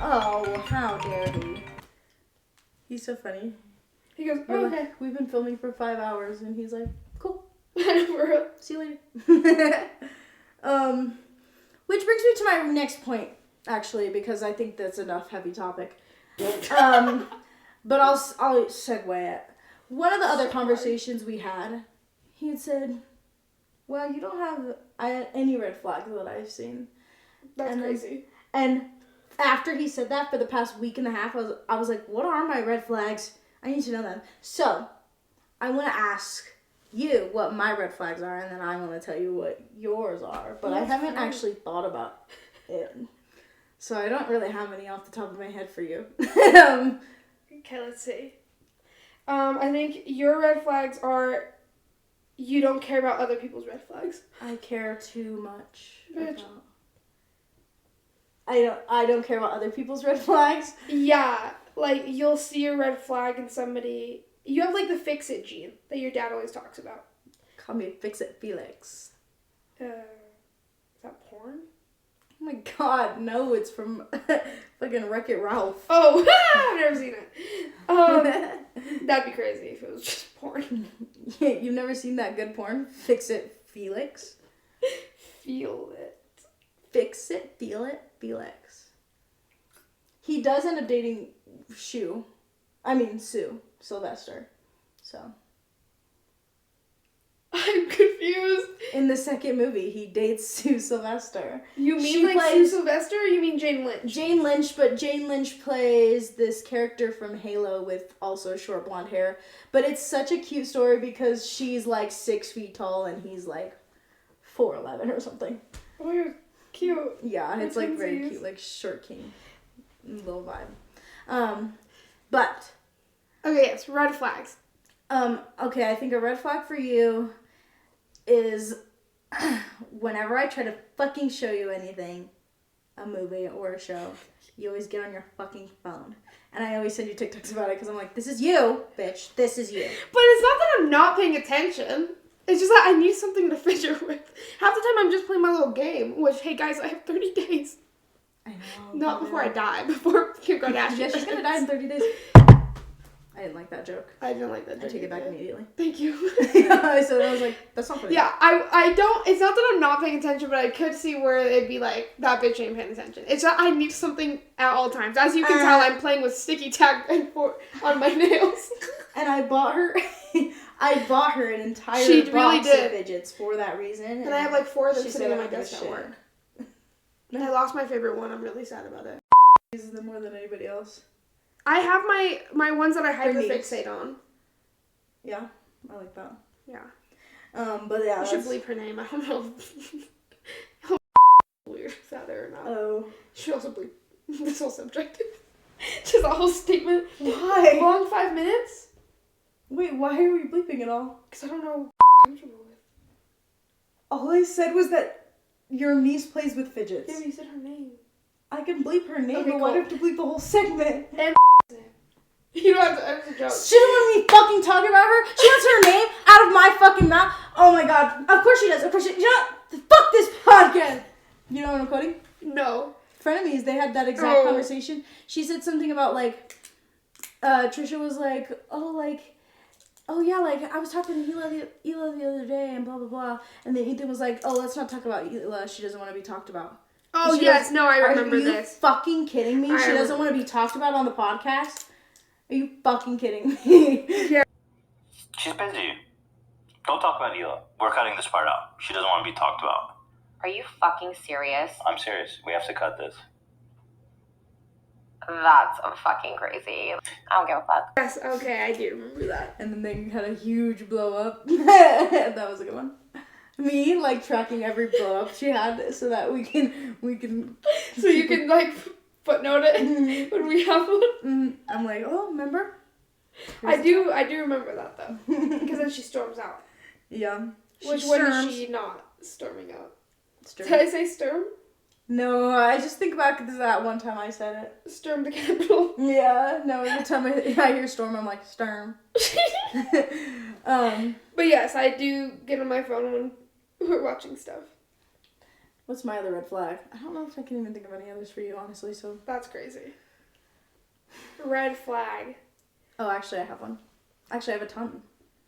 Oh, how dare he. He's so funny. He goes, oh, okay. We've been filming for 5 hours, and he's like, cool. See you later. Which brings me to my next point, actually, because I think that's enough heavy topic. But I'll segue it. One of the other conversations we had, he had said, well, you don't have any red flags that I've seen. That's crazy. And after he said that, for the past week and a half, I was like, what are my red flags? I need to know them. So, I want to ask you what my red flags are, and then I want to tell you what yours are. But I haven't actually thought about it. So I don't really have any off the top of my head for you. Okay, let's see. I think your red flags are you don't care about other people's red flags. I care too much. Bitch. I don't care about other people's red flags. Yeah, like you'll see a red flag in somebody. You have like the fix it gene that your dad always talks about. Call me Fix It Felix. Is that porn? Oh my god, no, it's from fucking Wreck-It Ralph. Oh, I've never seen it. That'd be crazy if it was just porn. Yeah, you've never seen that good porn? Fix It Felix? Feel it. Fix It, Feel It, Felix. He does end up dating Sue Sylvester. So. I'm confused. In the second movie, he dates Sue Sylvester. You mean Sue Sylvester, or you mean Jane Lynch? Jane Lynch, but Jane Lynch plays this character from Halo with also short blonde hair. But it's such a cute story because she's like 6 feet tall and he's like 4'11" or something. Oh my god, cute. Yeah, it's like very cute, like short king little vibe. But okay, yes, red flags. Okay, I think a red flag for you is whenever I try to fucking show you anything, a movie or a show, you always get on your fucking phone. And I always send you TikToks about it because I'm like, this is you, bitch. This is you. But it's not that I'm not paying attention. It's just that I need something to fidget with. Half the time I'm just playing my little game, which, hey guys, I have 30 days. I know. Not before I die, before Kim Kardashian. Yeah, she's gonna die in 30 days. I didn't like that joke. I didn't like that joke. I take it back immediately. Thank you. So I was like, that's not funny. Yeah, I don't, it's not that I'm not paying attention, but I could see where it'd be like, that bitch ain't paying attention. It's that I need something at all times. As you can tell, I'm playing with sticky tack on my nails. And I bought her an entire box of fidgets for that reason. And I have like 4 of them sitting on my desk at work. And I lost my favorite one. I'm really sad about it. Uses them more than anybody else. I have my ones that I hyperfixate on. Yeah, I like that. Yeah. But yeah, I should bleep her name. I don't know how weird is that or not. Oh. Should also bleep this whole subject. Just a whole statement. Why? Long 5 minutes. Wait, why are we bleeping it all? Because I don't know what I'm comfortable with. All I said was that your niece plays with fidgets. Yeah, you said her name. I can bleep her name, okay, but why do I have to bleep the whole segment? And you don't have to edit the joke. She doesn't want me fucking talking about her. She wants her name out of my fucking mouth. Oh my god. Of course she does. Of course she... You know what? Fuck this podcast. You know what I'm quoting? No. Frenemies, they had that exact conversation. She said something about, like... Trisha was like, oh yeah, like, I was talking to Hila the other day and blah, blah, blah. And then Ethan was like, oh, let's not talk about Hila. She doesn't want to be talked about. Oh, yes. No, I remember this. Are you fucking kidding me? She doesn't want to be talked about on the podcast? Are you fucking kidding me? Yeah. She's busy. Don't talk about Hila. We're cutting this part out. She doesn't want to be talked about. Are you fucking serious? I'm serious. We have to cut this. That's fucking crazy. I don't give a fuck. Yes, okay, I do remember that. And then they had a huge blow up. That was a good one. Me, like, tracking every blow up she had so that we can... So you can, like, footnote it when we have one? I'm like, oh, remember? I do remember that, though. Because then she storms out. Yeah. Which one is she not storming out? Sturm. Did I say Sturm? No, I just think back to that one time I said it. Storm the Capitol. Yeah, no, every time I hear Storm, I'm like, Sturm. But yes, I do get on my phone when we're watching stuff. What's my other red flag? I don't know if I can even think of any others for you, honestly, so. That's crazy. Red flag. Oh, actually, I have one. Actually, I have a ton.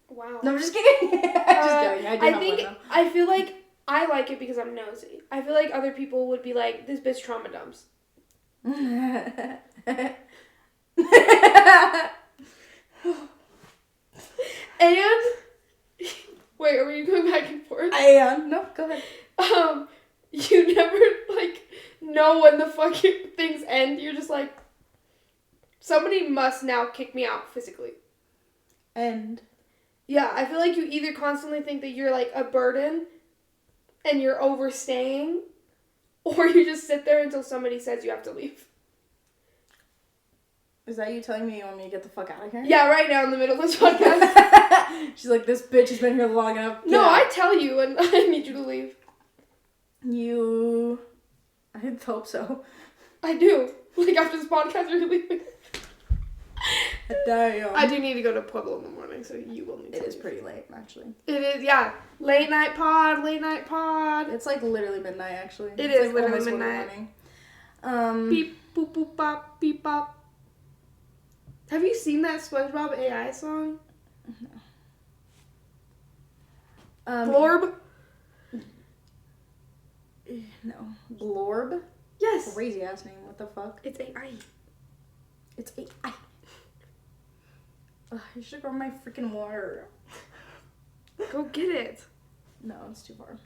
Wow. No, I'm just kidding. Just kidding. I do have one, though. I feel like I like it because I'm nosy. I feel like other people would be like, this bitch trauma dumps. And wait, are we going back and forth? No, go ahead. You never like know when the fucking things end. You're just like, somebody must now kick me out physically. And yeah, I feel like you either constantly think that you're like a burden and you're overstaying, or you just sit there until somebody says you have to leave. is that you telling me you want me to get the fuck out of here? Yeah, right now in the middle of this podcast. She's like, this bitch has been here long enough. No, I tell you and I need you to leave. I hope so. I do. Like after this podcast, you're leaving. Damn. I do need to go to Pueblo in the morning, so you will need to It is leave. pretty late, actually. It is, yeah. Late night pod. It's like literally midnight, actually. It It's is like literally almost 1 midnight. a.m. Beep, boop, boop, bop, beep, bop. Have you seen that SpongeBob AI song? Blorb? No. Blorb? Yes. Crazy ass name. What the fuck? It's AI. It's AI. Ugh, you should grab my freaking water. Go get it. No, it's too far.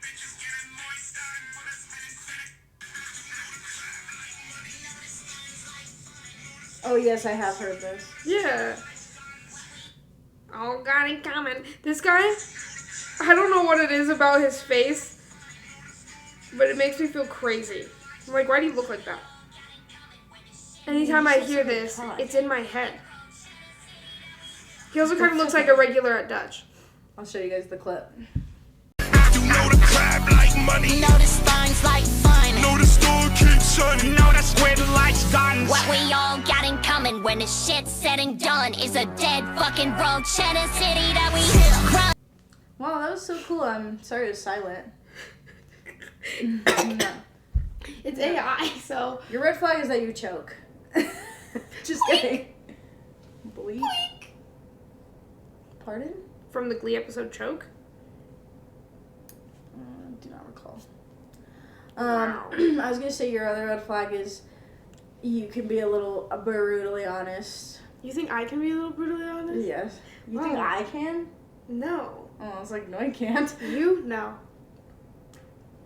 Oh, yes, I have heard this. Yeah. Oh, got it coming. This guy, I don't know what it is about his face, but it makes me feel crazy. I'm like, why do you look like that? Anytime I hear this, it's in my head. He also kind of looks like a regular at Dutch. I'll show you guys the clip. You know the crab like money. Know the spines like fun. Know the store keeps shining. Know that's where the lights gone. What we all got in common when the shit's said and done is a dead fucking broke cheddar city that we run. Wow, that was so cool. I'm sorry it was silent. No. It's AI, so. Your red flag is that you choke. Just kidding. Bleak. Pardon? From the Glee episode Choke? Do not recall. I was gonna say your other red flag is you can be a little brutally honest. You think I can be a little brutally honest? Yes. You think I can? No. Oh, I was like, no, I can't. You? No.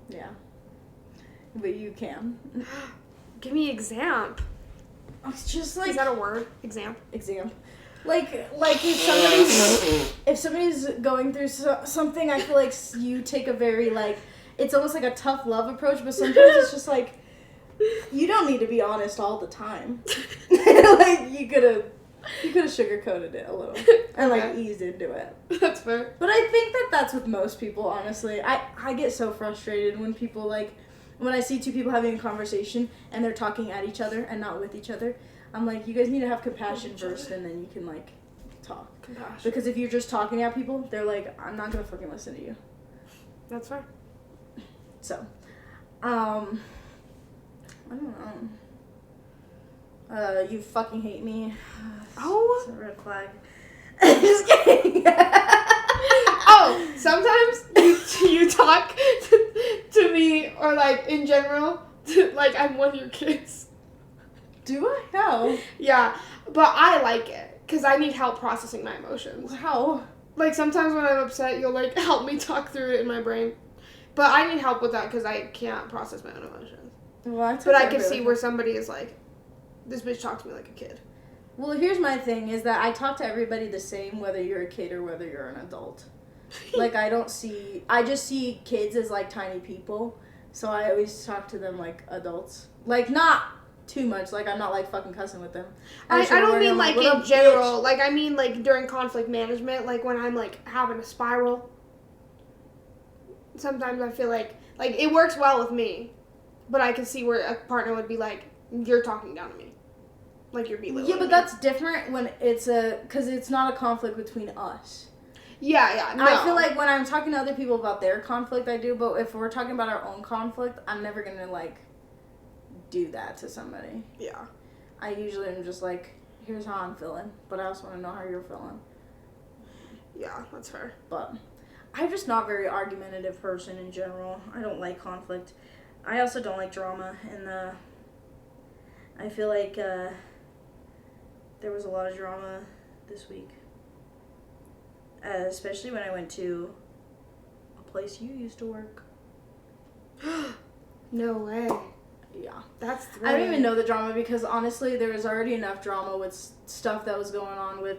Yeah. But you can. Give me examp. It's just like Is that a word? Examp? exam. Like if somebody's going through something, I feel like you take a very like it's almost like a tough love approach, but sometimes it's just like you don't need to be honest all the time. Like you could have sugarcoated it a little and like eased into it. That's fair. But I think that's with most people, honestly. I get so frustrated when people like when I see two people having a conversation and they're talking at each other and not with each other. I'm like, you guys need to have compassion first, and then you can, like, talk. Compassion. Because if you're just talking at people, they're like, I'm not gonna fucking listen to you. That's fair. So, I don't know. You fucking hate me. Oh. It's a red flag. Just kidding. Oh, sometimes you talk to me, or, like, in general, like I'm one of your kids. Do I? How? Yeah, but I like it because I need help processing my emotions. How? Like sometimes when I'm upset, you'll like help me talk through it in my brain. But I need help with that because I can't process my own emotions. Well, but I can see where somebody is like, this bitch talks to me like a kid. Well, here's my thing, is that I talk to everybody the same, whether you're a kid or whether you're an adult. Like, I just see kids as, like, tiny people. So I always talk to them like adults. Like, not too much. Like, I'm not, like, fucking cussing with them. I don't mean, like, in general. Bitch. Like, I mean, like, during conflict management. Like, when I'm, like, having a spiral. Sometimes I feel like it works well with me. But I can see where a partner would be like, you're talking down to me. Like, you're belittling Yeah, but me. that's different when it's because it's not a conflict between us. Yeah, no. I feel like when I'm talking to other people about their conflict, I do, but if we're talking about our own conflict, I'm never gonna, like, do that to somebody. Yeah. I usually am just like, here's how I'm feeling, but I also want to know how you're feeling. Yeah, that's fair. But I'm just not a very argumentative person in general. I don't like conflict. I also don't like drama, and I feel like there was a lot of drama this week. Especially when I went to a place you used to work. No way. Yeah. That's thrilling. I don't even know the drama because honestly there was already enough drama with stuff that was going on with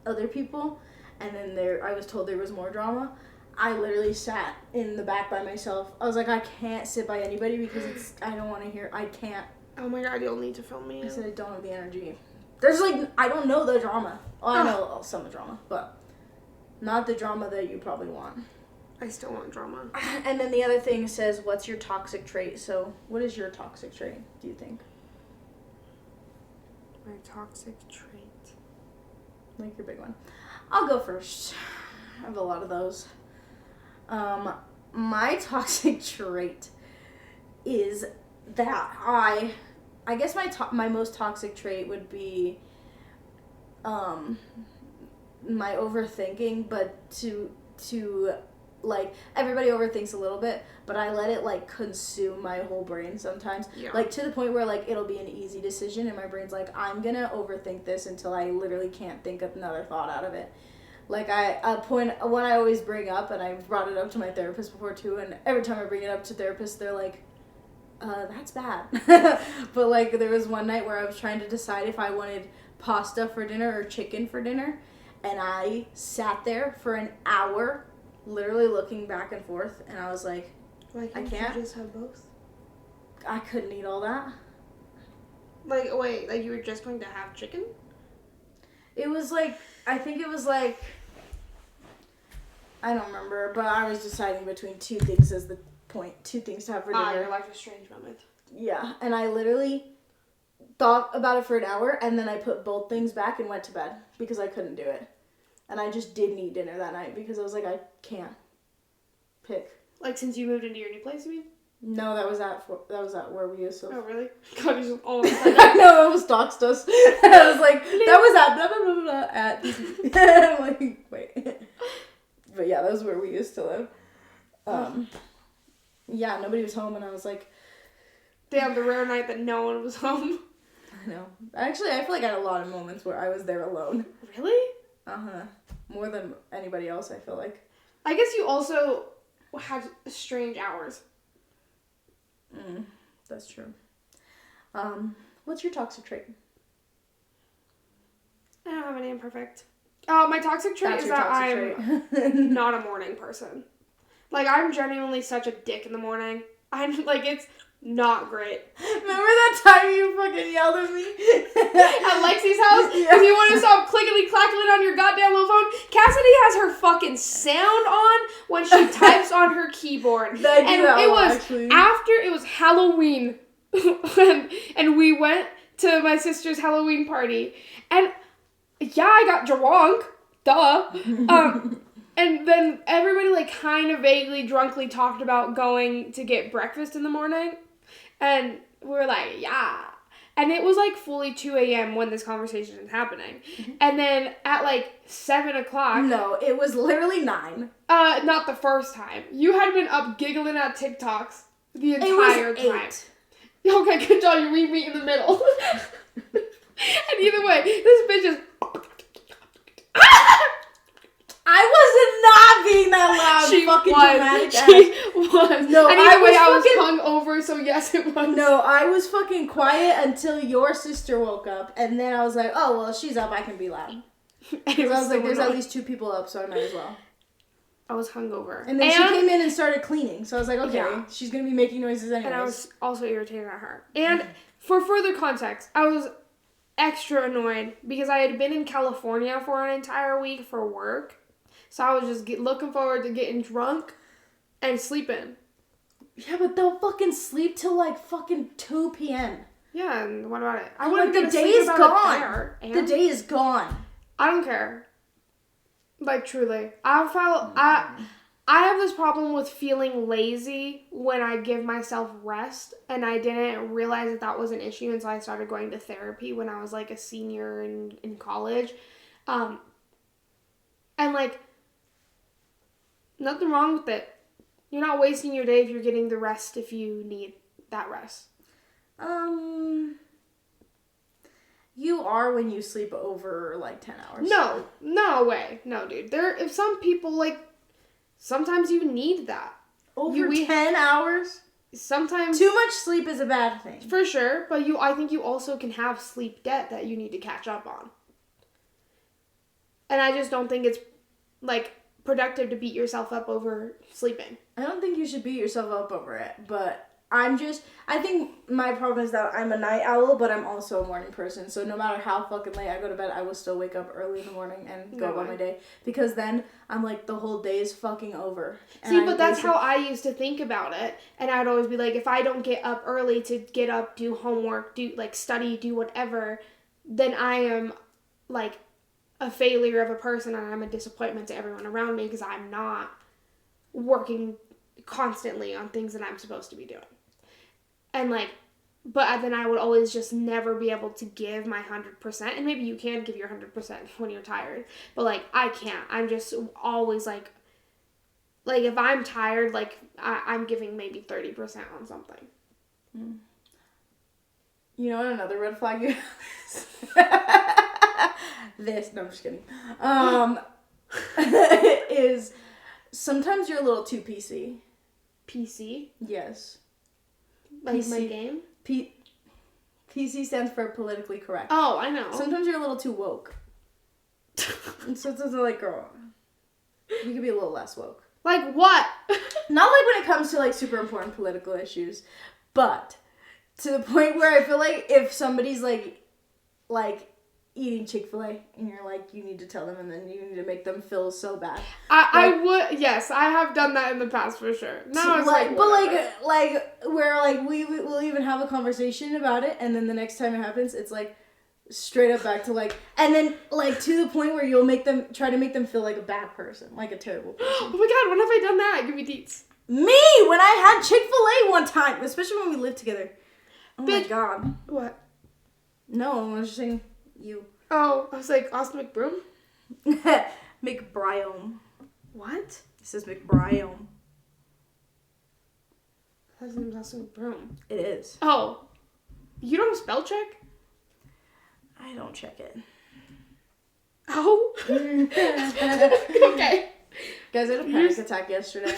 other people, and then I was told there was more drama. I literally sat in the back by myself. I was like, I can't sit by anybody because I don't want to hear. I can't. Oh my god, you'll need to film me. I said I don't have the energy. There's like, I don't know the drama. Well, I know some of the drama, but not the drama that you probably want. I still want drama. And then the other thing says, what's your toxic trait? So, what is your toxic trait, do you think? My toxic trait. Like your big one. I'll go first. I have a lot of those. My toxic trait is that I guess my most toxic trait would be my overthinking, but to like, everybody overthinks a little bit, but I let it, like, consume my whole brain sometimes. Yeah. Like, to the point where, like, it'll be an easy decision, and my brain's like, I'm gonna overthink this until I literally can't think of another thought out of it. Like, one I always bring up, and I've brought it up to my therapist before, too, and every time I bring it up to therapists, they're like, that's bad. But, like, there was one night where I was trying to decide if I wanted pasta for dinner or chicken for dinner, and I sat there for an hour literally looking back and forth, and I was like, I can't. You just have both? I couldn't eat all that. Like, wait, like you were just going to have chicken? It was like, I think it was like, I don't remember, but I was deciding between two things as the point, two things to have for dinner. Your life is a strange moment. Yeah, and I literally thought about it for an hour, and then I put both things back and went to bed because I couldn't do it. And I just didn't eat dinner that night because I was like, I can't pick. Like, since you moved into your new place, you mean? No, that was at where we used to. Oh, really? God, you just all of a sudden. I know, it was doxed us. I was like, that was at blah, blah, blah, blah, at. I'm like, wait. But yeah, that was where we used to live. Yeah, nobody was home, and I was like, damn, the rare night that no one was home. I know. Actually, I feel like I had a lot of moments where I was there alone. Really? Uh-huh. More than anybody else, I feel like. I guess you also had strange hours. That's true. What's your toxic trait? I don't have any imperfect. My toxic trait is that I'm not a morning person. Like, I'm genuinely such a dick in the morning. I'm, like, it's not great. Remember that time you fucking yelled at me? At Lexi's house? Because you want to stop clickety-clackling on your goddamn little phone? Cassidy has her fucking sound on when she types on her keyboard. After it was Halloween. and we went to my sister's Halloween party. And yeah, I got drunk. Duh. And then everybody, like, kind of vaguely, drunkly talked about going to get breakfast in the morning. And we were like, yeah. And it was, like, fully 2 a.m. when this conversation is happening. Mm-hmm. And then at, like, 7 o'clock... No, it was literally 9. Not the first time. You had been up giggling at TikToks the entire time. 8. Okay, good job. You meet me in the middle. And either way, this bitch is... I wasn't not being that loud. She fucking was. Dramatic She was. No, and either way, I was hungover, so yes, it was. No, I was fucking quiet until your sister woke up, and then I was like, oh, well, she's up, I can be loud. Because I was like, there's at least 2 people up, so I might as well. I was hungover. And then she came in and started cleaning. So I was like, okay, she's going to be making noises anyways. And I was also irritated at her. And for further context, I was extra annoyed because I had been in California for an entire week for work. So I was just looking forward to getting drunk and sleeping. Yeah, but they'll fucking sleep till like fucking 2 p.m. Yeah, and what about it? I like the day is gone. The day is gone. I don't care. Like, truly. I have this problem with feeling lazy when I give myself rest, and I didn't realize that was an issue until I started going to therapy when I was, like, a senior in college. And, like, nothing wrong with it. You're not wasting your day if you're getting the rest if you need that rest. You are when you sleep over, like, 10 hours. No way. No, dude. If some people, like, sometimes you need that. Over 10 hours? Sometimes. Too much sleep is a bad thing. For sure, but I think you also can have sleep debt that you need to catch up on. And I just don't think it's, like, productive to beat yourself up over sleeping. I don't think you should beat yourself up over it, but I think my problem is that I'm a night owl, but I'm also a morning person. So no matter how fucking late I go to bed, I will still wake up early in the morning and go about my day. Because then I'm like, the whole day is fucking over. See, but that's how I used to think about it. And I'd always be like, if I don't get up early to get up, do homework, study, do whatever, then I am, like, a failure of a person and I'm a disappointment to everyone around me because I'm not working constantly on things that I'm supposed to be doing. And, like, but then I would always just never be able to give my 100%. And maybe you can give your 100% when you're tired. But, like, I can't. I'm just always, like, if I'm tired, like, I'm giving maybe 30% on something. You know what another red flag you this, no, I'm just kidding. Is sometimes you're a little too PC. PC? Yes. Like PC. my game? PC stands for politically correct. Oh, I know. Sometimes you're a little too woke. And so it's like, girl, you could be a little less woke. Like what? Not like when it comes to, like, super important political issues, but to the point where I feel like if somebody's, like eating Chick-fil-A and you're like, you need to tell them and then you need to make them feel so bad. I would, yes, I have done that in the past for sure. Now it's like, but where, like, we'll even have a conversation about it and then the next time it happens, it's like straight up back to, like, and then, like, to the point where you'll try to make them feel like a bad person, like a terrible person. Oh my god, when have I done that? Give me deets. Me! When I had Chick-fil-A one time, especially when we lived together. Oh my god. What? No, I was just saying you. Oh, I was like, Austin McBroom? McBriome. What? It says McBriome. His name's Austin McBroom. It is. Oh. You don't spell check? I don't check it. Oh. Okay. Guys, I had a panic attack yesterday.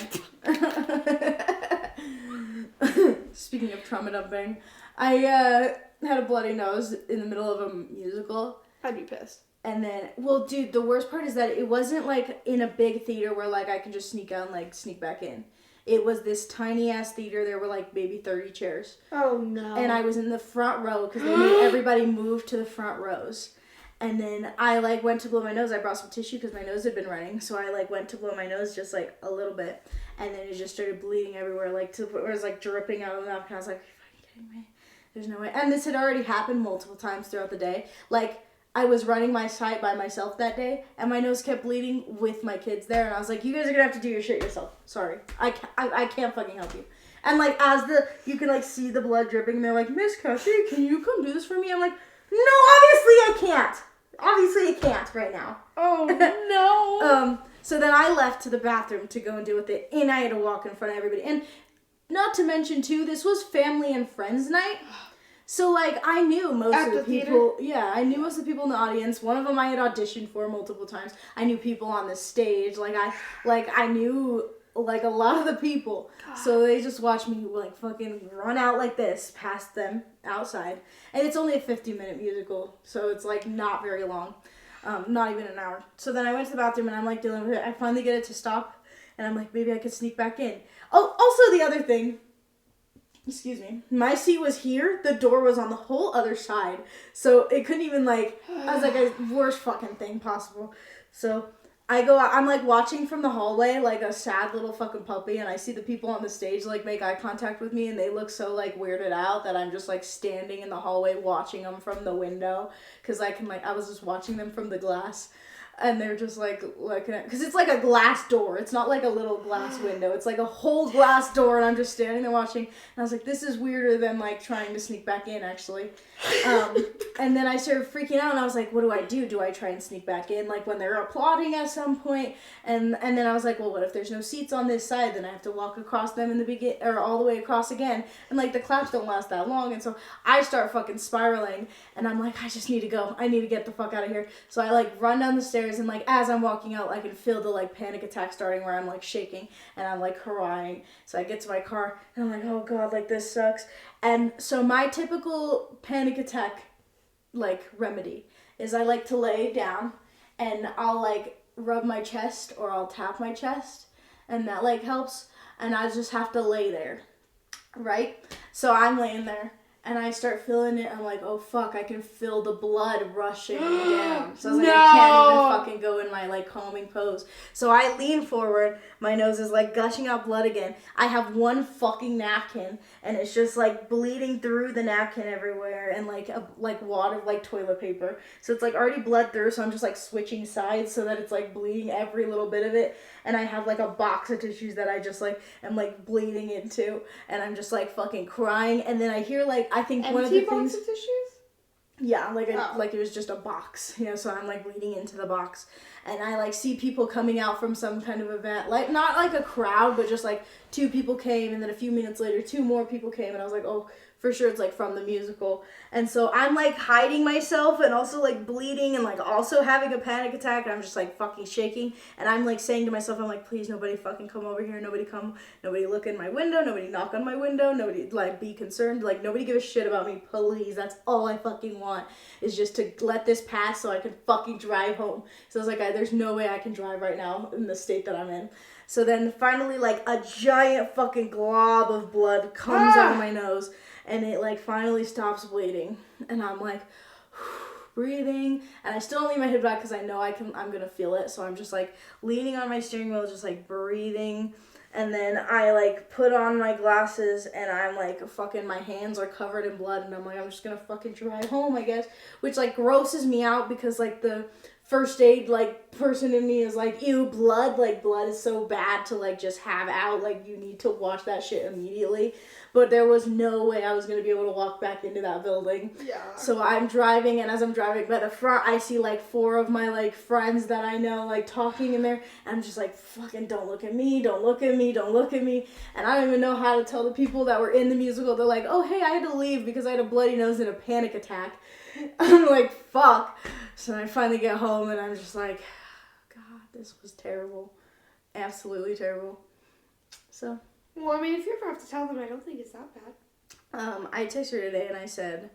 Speaking of trauma dumping, I had a bloody nose in the middle of a musical. I'd be pissed. And then, well, dude, the worst part is that it wasn't, like, in a big theater where, like, I could just sneak out and, like, sneak back in. It was this tiny-ass theater. There were, like, maybe 30 chairs. Oh, no. And I was in the front row because they made everybody move to the front rows. And then I, like, went to blow my nose. I brought some tissue because my nose had been running. So I, like, went to blow my nose just, like, a little bit. And then it just started bleeding everywhere, like, to the point where it was, like, dripping out of the mouth. And I was like, are you fucking kidding me? There's no way. And this had already happened multiple times throughout the day. Like, I was running my site by myself that day, and my nose kept bleeding with my kids there. And I was like, you guys are going to have to do your shit yourself. Sorry. I can't fucking help you. And, like, you can, like, see the blood dripping. And they're like, Miss Cassie, can you come do this for me? I'm like, no, obviously I can't. Obviously I can't right now. Oh, no. So then I left to the bathroom to go and deal with it, and I had to walk in front of everybody. And not to mention, too, this was family and friends night. So, like, I knew most of the people. Theater? Yeah, I knew most of the people in the audience. One of them I had auditioned for multiple times. I knew people on the stage. I knew, like, a lot of the people. God. So they just watched me, like, fucking run out like this past them outside. And it's only a 50-minute musical, so it's, like, not very long. Not even an hour. So then I went to the bathroom, and I'm, like, dealing with it. I finally get it to stop. And I'm like, maybe I could sneak back in. Oh, also the other thing. Excuse me. My seat was here. The door was on the whole other side. So it couldn't even, like, I was like, a worst fucking thing possible. So I go out, I'm, like, watching from the hallway, like, a sad little fucking puppy, and I see the people on the stage, like, make eye contact with me, and they look so, like, weirded out that I'm just, like, standing in the hallway watching them from the window, because I can, like, I was just watching them from the glass. And they're just, like, looking at... Because it's, like, a glass door. It's not, like, a little glass window. It's, like, a whole glass door, and I'm just standing there watching. And I was like, this is weirder than, like, trying to sneak back in, actually. And then I started freaking out, and I was like, what do I do? Do I try and sneak back in, like, when they're applauding at some point? And then I was like, well, what if there's no seats on this side? Then I have to walk across them in the begin or all the way across again. And, like, the claps don't last that long. And so I start fucking spiraling, and I'm like, I just need to go. I need to get the fuck out of here. So I, like, run down the stairs. And, like, as I'm walking out, I can feel the, like, panic attack starting where I'm, like, shaking and I'm, like, crying. So I get to my car and I'm like, oh, God, like, this sucks. And so my typical panic attack, like, remedy is I like to lay down and I'll, like, rub my chest or I'll tap my chest and that, like, helps. And I just have to lay there, right? So I'm laying there. And I start feeling it. I'm like, oh, fuck. I can feel the blood rushing down. So I was like, I can't even fucking go in my, like, calming pose. So I lean forward. My nose is, like, gushing out blood again. I have one fucking napkin. And it's just, like, bleeding through the napkin everywhere. And, like water, like, toilet paper. So it's, like, already bled through. So I'm just, like, switching sides so that it's, like, bleeding every little bit of it. And I have, like, a box of tissues that I just, like, am, like, bleeding into. And I'm just, like, fucking crying. And then I hear, like, I think one of the things... Empty box of tissues? Yeah, like, like it was just a box, you know, so I'm, like, leaning into the box. And I, like, see people coming out from some kind of event. Like, not, like, a crowd, but just, like, 2 people came. And then a few minutes later, 2 more people came. And I was like, oh... For sure it's, like, from the musical. And so I'm, like, hiding myself and also, like, bleeding and, like, also having a panic attack. And I'm just, like, fucking shaking. And I'm, like, saying to myself, I'm like, please, nobody fucking come over here. Nobody look in my window. Nobody knock on my window. Nobody, like, be concerned. Like, nobody give a shit about me. Please. That's all I fucking want is just to let this pass so I can fucking drive home. So I was like, there's no way I can drive right now in the state that I'm in. So then finally, like, a giant fucking glob of blood comes out of my nose. And it, like, finally stops bleeding. And I'm, like, breathing. And I still lean my head back because I know I'm going to feel it. So I'm just, like, leaning on my steering wheel, just, like, breathing. And then I, like, put on my glasses. And I'm, like, fucking, my hands are covered in blood. And I'm, like, I'm just going to fucking drive home, I guess. Which, like, grosses me out because, like, the first aid, like, person in me is like, ew, blood. Like, blood is so bad to, like, just have out. Like, you need to wash that shit immediately. But there was no way I was going to be able to walk back into that building. Yeah. So I'm driving, and as I'm driving by the front, I see, like, 4 of my, like, friends that I know, like, talking in there. And I'm just like, fucking don't look at me, don't look at me, don't look at me. And I don't even know how to tell the people that were in the musical. They're like, oh, hey, I had to leave because I had a bloody nose and a panic attack. I'm like, fuck. So I finally get home, and I'm just like, God, this was terrible. Absolutely terrible. So... Well, I mean, if you ever have to tell them, I don't think it's that bad. I texted her today and I said,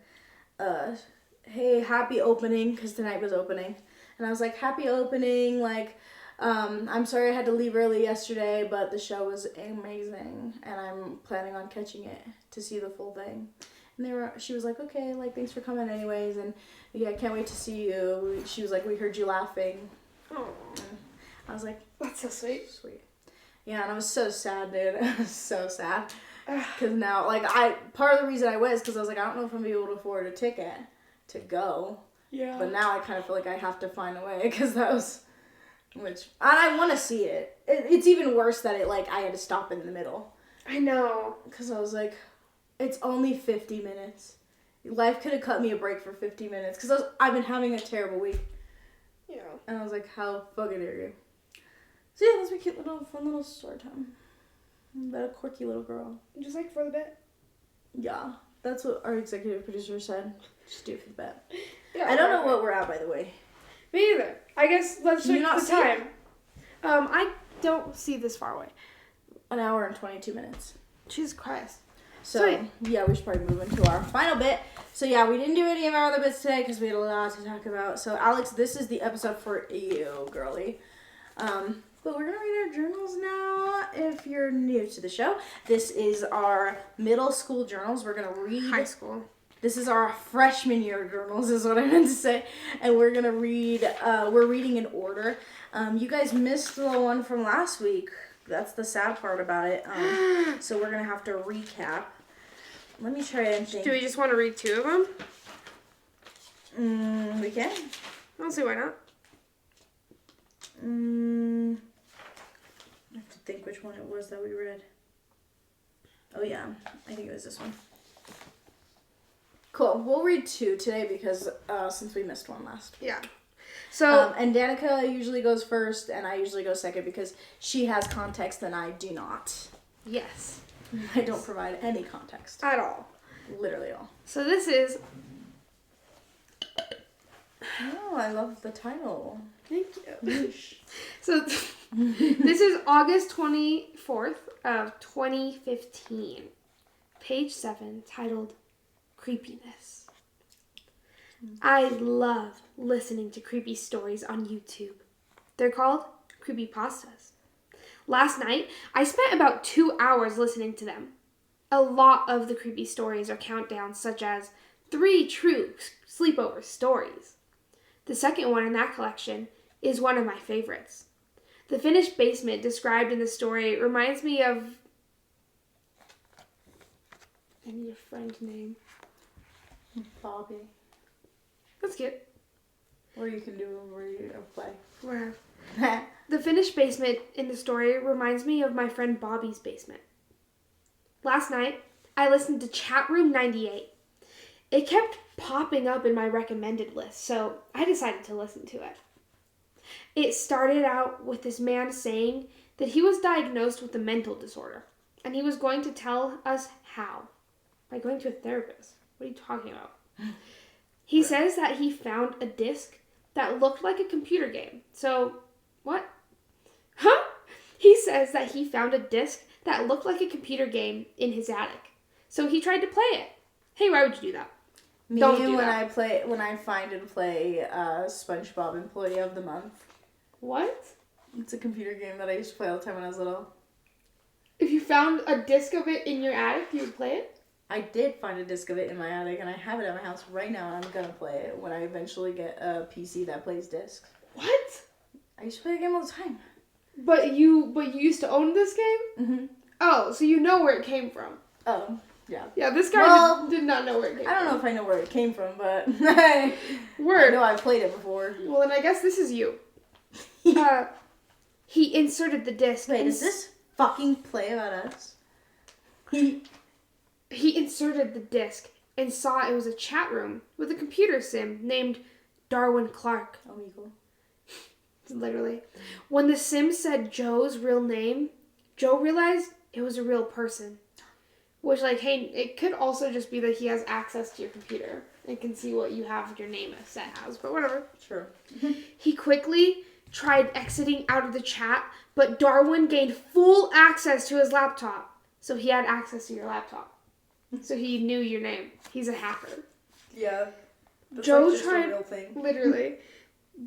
hey, happy opening, because tonight was opening. And I was like, happy opening, like, I'm sorry I had to leave early yesterday, but the show was amazing, and I'm planning on catching it to see the full thing. And she was like, okay, like, thanks for coming anyways, and yeah, I can't wait to see you. She was like, we heard you laughing. Oh. I was like, that's so sweet. Sweet. Yeah, and I was so sad, dude. I was so sad. Because now, like, part of the reason I went is because I was like, I don't know if I'm going to be able to afford a ticket to go. Yeah. But now I kind of feel like I have to find a way, because that was, and I want to see it. It's even worse that I had to stop in the middle. I know. Because I was like, it's only 50 minutes. Life could have cut me a break for 50 minutes, because I've been having a terrible week. Yeah. And I was like, how fucking dare you? So yeah, that's my cute little, fun little story time. About a quirky little girl. Just like for the bit? Yeah. That's what our executive producer said. Just do it for the bit. Yeah, I don't know what we're at, by the way. Me either. I guess let's check the time. I don't see this far away. 1 hour and 22 minutes. Jesus Christ. So, yeah, we should probably move into our final bit. So, yeah, we didn't do any of our other bits today because we had a lot to talk about. So, Alex, this is the episode for you, girly. But we're going to read our journals now. If you're new to the show, this is our middle school journals. We're going to read... High school. This is our freshman year journals is what I meant to say. And we're going to read... we're reading in order. You guys missed the one from last week. That's the sad part about it. So we're going to have to recap. Let me try and think. Do we just want to read 2 of them? We can. I don't see why not. I have to think which one it was that we read. Oh yeah, I think it was this one. Cool. We'll read 2 today because since we missed one last week. Yeah. So and Danika usually goes first, and I usually go second because she has context and I do not. yes, I don't provide any context. at all. Literally all. So this is. Oh, I love the title. Thank you. So this is August 24th of 2015. Page 7, titled Creepiness. I love listening to creepy stories on YouTube. They're called creepypastas. Last night, I spent about 2 hours listening to them. A lot of the creepy stories are countdowns such as 3 true sleepover stories. The second one in that collection is one of my favorites. The finished basement described in the story reminds me of... I need a friend's name. Bobby. That's cute. Or you can do a play. Where? The finished basement in the story reminds me of my friend Bobby's basement. Last night, I listened to Chat Room 98. It kept popping up in my recommended list, so I decided to listen to it. It started out with this man saying that he was diagnosed with a mental disorder, and he was going to tell us how. By going to a therapist. What are you talking about? He says that he found a disc that looked like a computer game. So, what? Huh? He says that he found a disc that looked like a computer game in his attic. So he tried to play it. Hey, why would you do that? Me Don't do when that. I find and play SpongeBob Employee of the Month. What? It's a computer game that I used to play all the time when I was little. If you found a disc of it in your attic, you would play it? I did find a disc of it in my attic, and I have it at my house right now, and I'm gonna play it when I eventually get a PC that plays discs. What? I used to play the game all the time. But you used to own this game? Mm-hmm. Oh, so you know where it came from. Oh, yeah. Yeah, this guy did not know where it came from. I don't know if I know where it came from, but Word. I know I've played it before. Well, then I guess this is you. He inserted the disc. Wait, is this fucking play about us? He inserted the disc and saw it was a chat room with a computer sim named Darwin Clark. Oh, eagle. Literally. When the sim said Joe's real name, Joe realized it was a real person. Which, like, hey, it could also just be that he has access to your computer and can see what you have your name set as, but whatever. Sure. He quickly tried exiting out of the chat, but Darwin gained full access to his laptop. So he had access to your laptop. So he knew your name. He's a hacker. Yeah. That's Joe like just tried, a real thing. literally,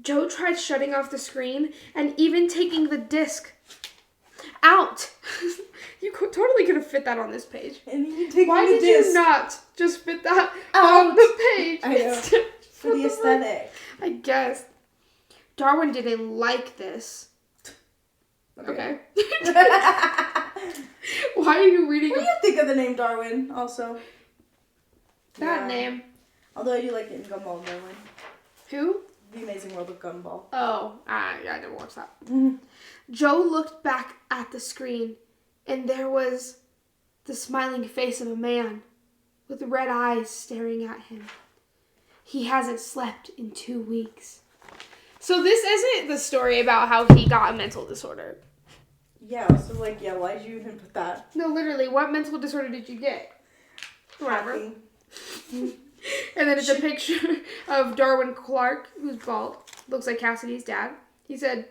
Joe tried shutting off the screen and even taking the disc out. You totally could have fit that on this page. And you take Why the did disc you not just fit that out on the page? I know. For the aesthetic. I guess. Darwin didn't like this. Okay. Why are you reading? What do you think of the name Darwin, also? That name. Although I do like it in Gumball Darwin. Who? The Amazing World of Gumball. Oh, I never watched that. Mm-hmm. Joe looked back at the screen, and there was the smiling face of a man with red eyes staring at him. He hasn't slept in 2 weeks. So this isn't the story about how he got a mental disorder. Yeah, so why'd you even put that? No, literally, what mental disorder did you get? Whatever. And then it's a picture of Darwin Clark, who's bald. Looks like Cassidy's dad. He said,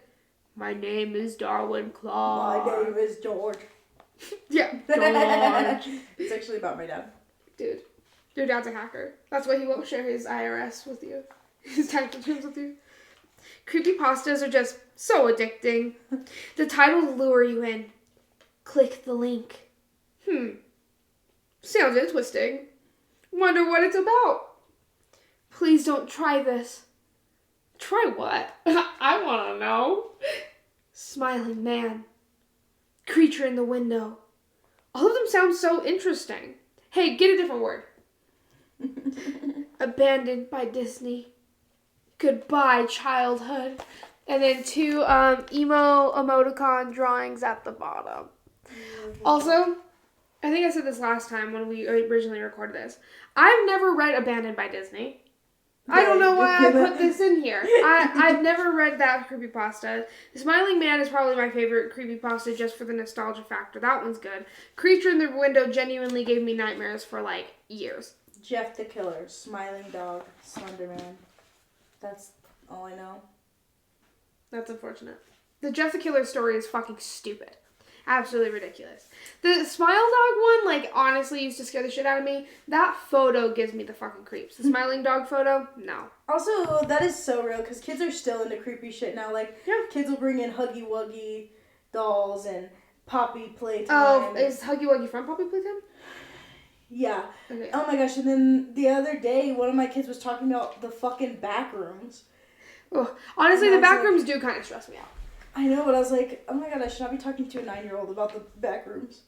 "My name is Darwin Clark." My name is George. Yeah, George. It's actually about my dad. Dude, your dad's a hacker. That's why he won't share his IRS with you. His tax returns with you. Creepypastas are just so addicting. The title will lure you in. Click the link. Sounds interesting. Wonder what it's about. Please don't try this. Try what? I want to know. Smiling man. Creature in the window. All of them sound so interesting. Hey, get a different word. Abandoned by Disney. Goodbye, childhood. And then 2 emo emoticon drawings at the bottom. Also, I think I said this last time when we originally recorded this. I've never read Abandoned by Disney. I don't know why I put this in here. I've never read that creepypasta. The Smiling Man is probably my favorite creepypasta just for the nostalgia factor. That one's good. Creature in the Window genuinely gave me nightmares for like years. Jeff the Killer, Smiling Dog, Slender Man. That's all I know. That's unfortunate. The Jeff the Killer story is fucking stupid. Absolutely ridiculous. The Smile Dog one, like, honestly used to scare the shit out of me. That photo gives me the fucking creeps. The Smiling Dog photo, no. Also, that is so real, because kids are still into creepy shit now. Like, kids will bring in Huggy Wuggy dolls and Poppy Playtime. Oh, is Huggy Wuggy from Poppy Playtime? Yeah. Okay. Oh my gosh, and then the other day, one of my kids was talking about the fucking back rooms. Oh, honestly, the back rooms do kind of stress me out. I know, but I was like, oh my god, I should not be talking to a 9-year-old about the back rooms.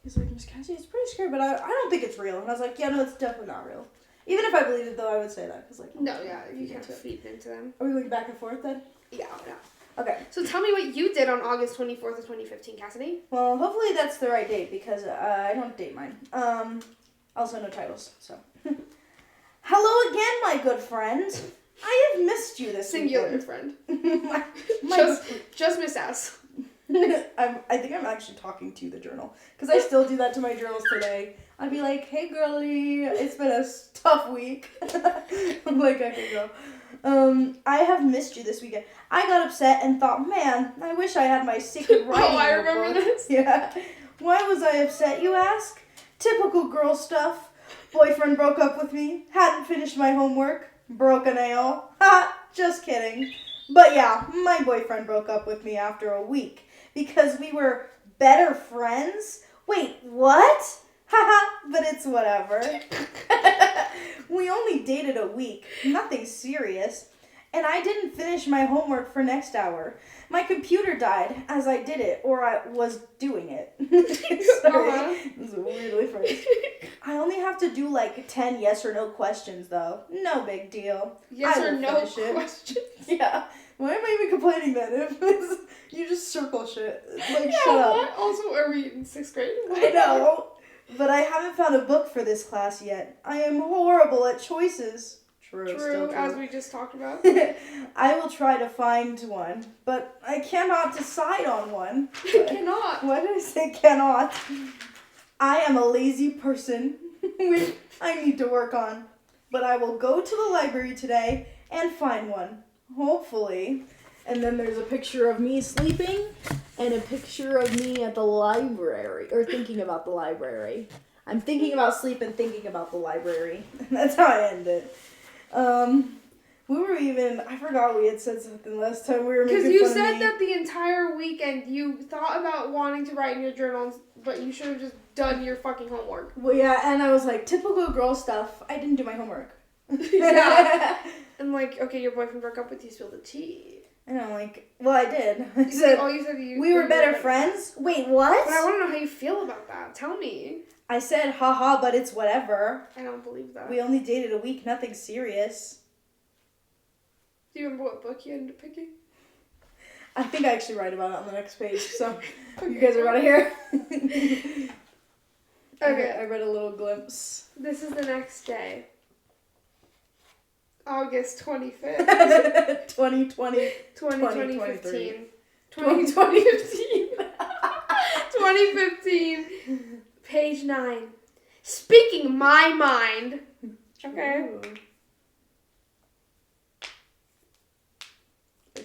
He's like, Miss Cassie, it's pretty scary, but I don't think it's real. And I was like, yeah, no, it's definitely not real. Even if I believed it, though, I would say that. Cause, like, no, yeah, you can't feed into them. Are we going back and forth then? Yeah. Okay. So tell me what you did on August 24th of 2015, Cassidy. Well, hopefully that's the right date, because I don't date mine. Also no titles, so. Hello again, my good friend. I have missed you this Singular weekend. friend. Just Miss S. I think I'm actually talking to the journal, because I still do that to my journals today. I'd be like, hey girlie, it's been a tough week. I'm like, okay, girl. I have missed you this weekend. I got upset and thought, man, I wish I had my secret writing I remember notebook. this. Yeah. Why was I upset, you ask? Typical girl stuff. Boyfriend broke up with me. Hadn't finished my homework. Broke a nail. Ha! Just kidding. But yeah, my boyfriend broke up with me after a week because we were better friends. Wait, what? Haha, but it's whatever. We only dated a week. Nothing serious. And I didn't finish my homework for next hour. My computer died as I did it, or I was doing it. Sorry. This is weirdly phrased. I only have to do like 10 yes or no questions, though. No big deal. Yes or no questions? Yeah. Why am I even complaining then? If you just circle shit. Like, yeah, shut up. What? Also, are we in 6th grade? I know. But I haven't found a book for this class yet. I am horrible at choices. True, as we just talked about. I will try to find one, but I cannot decide on one. Cannot. Why did I say cannot? I am a lazy person, which I need to work on. But I will go to the library today and find one. Hopefully. And then there's a picture of me sleeping and a picture of me at the library, or thinking about the library. I'm thinking about sleep and thinking about the library. That's how I end it. I forgot we had said something last time. We were making fun of me. Because you said that the entire weekend you thought about wanting to write in your journals, but you should have just done your fucking homework. Well, yeah, and I was like, typical girl stuff. I didn't do my homework. Yeah. And like, okay, your boyfriend broke up with you, spill the tea. And I'm like, well, I did. I said, we were better friends? Wait, what? But I want to know how you feel about that. Tell me. I said, haha, but it's whatever. I don't believe that. We only dated a week, nothing serious. Do you remember what book you ended up picking? I think I actually write about it on the next page, so you guys are about to hear. Okay. I read a little glimpse. This is the next day. August 25th. 2020. 2015. 2015. 2015. Page 9. Speaking my mind. Okay. Ooh.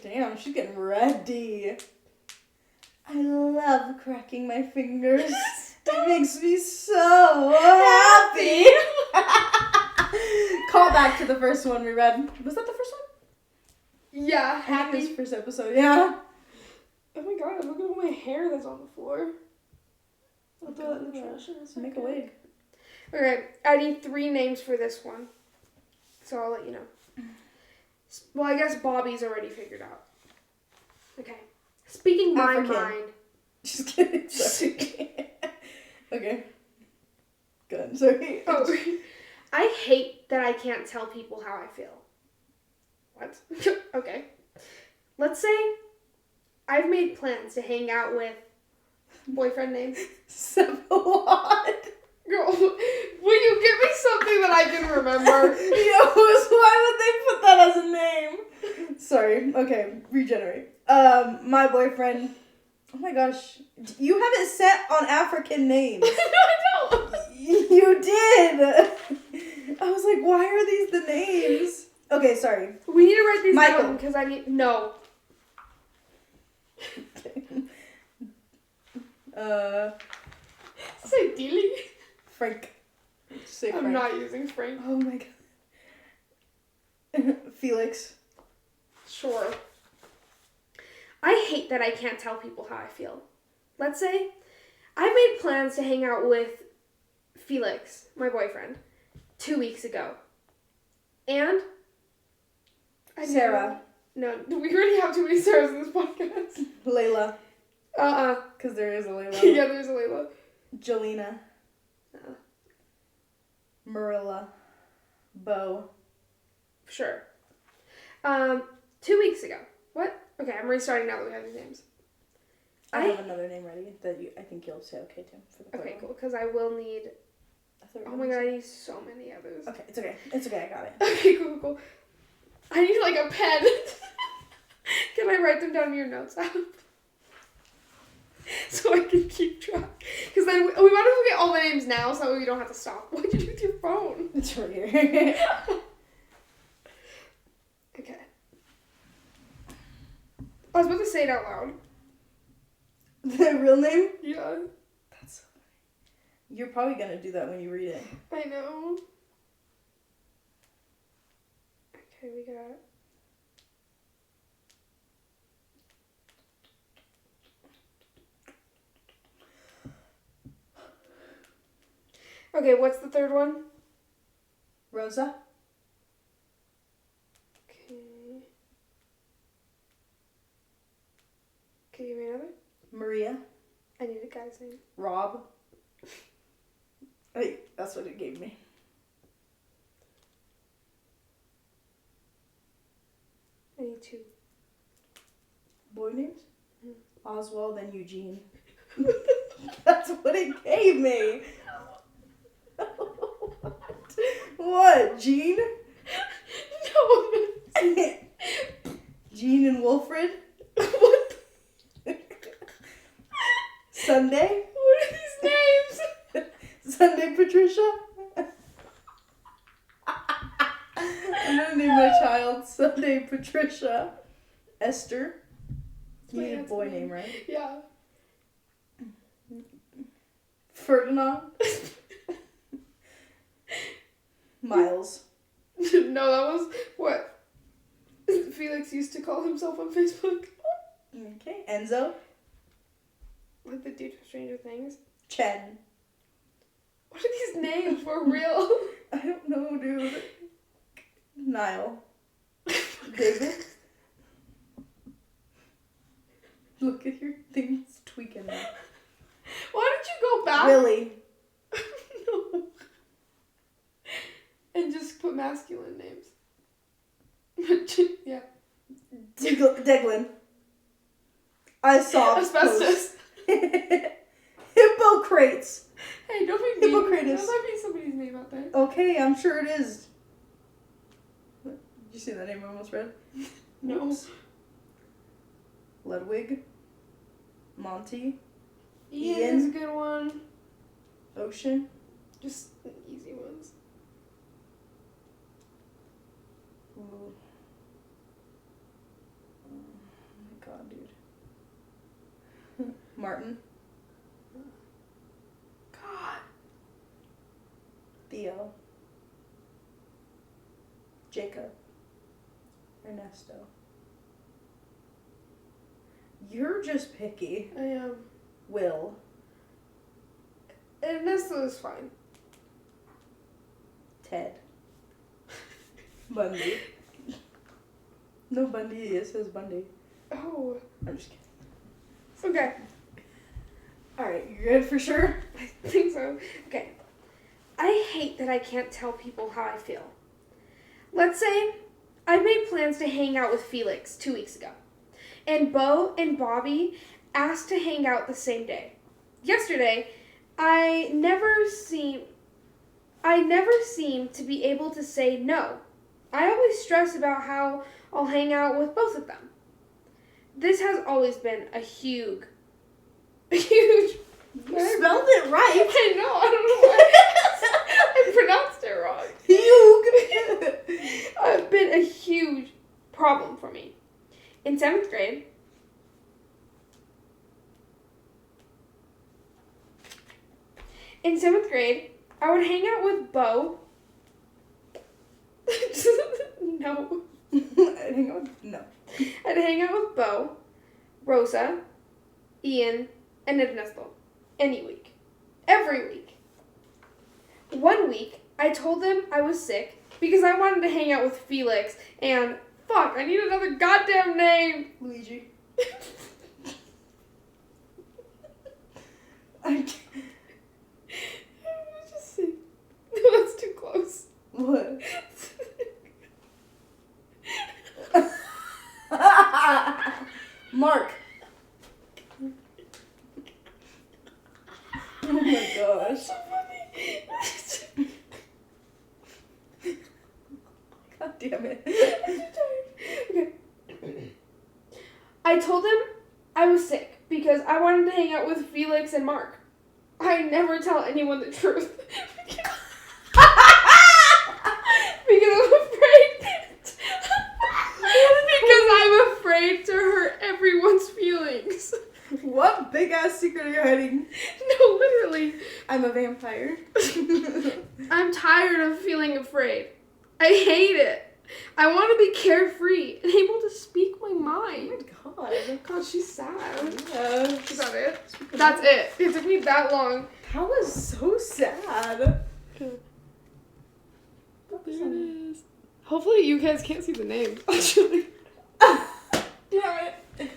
Damn, she's getting ready. I love cracking my fingers. It makes me so happy. Call back to the first one we read. Was that the first one? Yeah, I think happy. this first episode. Yeah. Oh my god, look at all my hair that's on the floor. I'll throw that in the trash in a second. Make a wig. Okay, I need 3 names for this one. So I'll let you know. Well, I guess Bobby's already figured out. Okay. Speaking my African. mind. Just kidding. Sorry. Okay. Good. Sorry. Oh, I hate that I can't tell people how I feel. What? Okay. Let's say I've made plans to hang out with boyfriend name. What? Girl, will you give me something that I can remember? Why would they put that as a name? Sorry. Okay. Regenerate. My boyfriend. Oh my gosh. You have it set on African names. I don't. You did. I was like, why are these the names? Okay, sorry. We need to write these Michael. down because I need. No. Say Dilly. Frank. Say Frank. I'm not using Frank. Oh my god. Felix. Sure. I hate that I can't tell people how I feel. Let's say I made plans to hang out with Felix, my boyfriend, 2 weeks ago. And Sarah. No, we already have too many Sarahs in this podcast. Layla. Because there is a Layla. Yeah, there's a Layla. Jolena. Marilla. Bo. Sure. 2 weeks ago. What? Okay, I'm restarting now that we have these names. I have another name ready that I think you'll say okay to. For the Okay, one. cool, because I will need... Oh my god, I need so many others. Okay, it's okay. It's okay, I got it. Okay, cool. I need like a pen. Can I write them down in your notes app? So I can keep track. Because then we might as well get all the names now so we don't have to stop. What'd you do with your phone? It's right here. Okay. I was about to say it out loud. The real name? Yeah. That's so funny. You're probably going to do that when you read it. I know. Okay, we got... Okay, what's the third one? Rosa? Okay. Can you give me another? Maria? I need a guy's name. Rob? Hey, that's what it gave me. I need 2. Boy names? Mm-hmm. Oswald and Eugene. That's what it gave me. What? Gene? No. Gene and Wilfred? What? Sunday? What are these names? Sunday Patricia? I'm gonna name my child Sunday Patricia. Esther? You need a boy name, right? Yeah. Ferdinand? Miles? No, that was what Felix used to call himself on Facebook. Okay. Enzo? Like the dude from Stranger Things. Chen? What are these names for real? I don't know, dude. Niall? David? Look at your things tweaking now. Why did you go back? Willie? No. And just put masculine names. Yeah. Declan? I saw Asbestos. Hippocrates. Hey, don't be mean. Hippocrates. That might be somebody's name out there. Okay, I'm sure it is. Did you see that name I almost read? No. Whoops. Ludwig. Monty. Ian is a good one. Ocean. Just easy ones. Ooh. Oh my god, dude. Martin. God. Theo. Jacob. Ernesto. You're just picky. I am. Will. Ernesto is fine. Ted. Bundy. No, Bundy. It says Bundy. Oh. I'm just kidding. Okay. Alright, you good for sure? I think so. Okay. I hate that I can't tell people how I feel. Let's say I made plans to hang out with Felix 2 weeks ago. And Bo and Bobby asked to hang out the same day. Yesterday, I never seem to be able to say no. I always stress about how I'll hang out with both of them. This has always been a huge You spelled it right. I know, I don't know why. I pronounced it wrong. Huge. Been a huge problem for me. In 7th grade, I would hang out with Bo. No. I'd hang out with Bo, Rosa, Ian, and Ernesto. Any week. Every week. 1 week, I told them I was sick because I wanted to hang out with Felix and... Fuck, I need another goddamn name! Luigi. I can't. Just say... No, that's too close. What? Mark. Oh my gosh. So funny. God damn it. Okay. I told him I was sick because I wanted to hang out with Felix and Mark. I never tell anyone the truth. Because I'm afraid. Because I'm afraid to hurt everyone's feelings. What big ass secret are you hiding? No, literally. I'm a vampire. I'm tired of feeling afraid. I hate it. I want to be carefree and able to speak my mind. Oh my god. God, she's sad. Yeah. Is that it? That's it. It took me that long. That was so sad. There it is. Hopefully you guys can't see the name. Actually. Damn it. We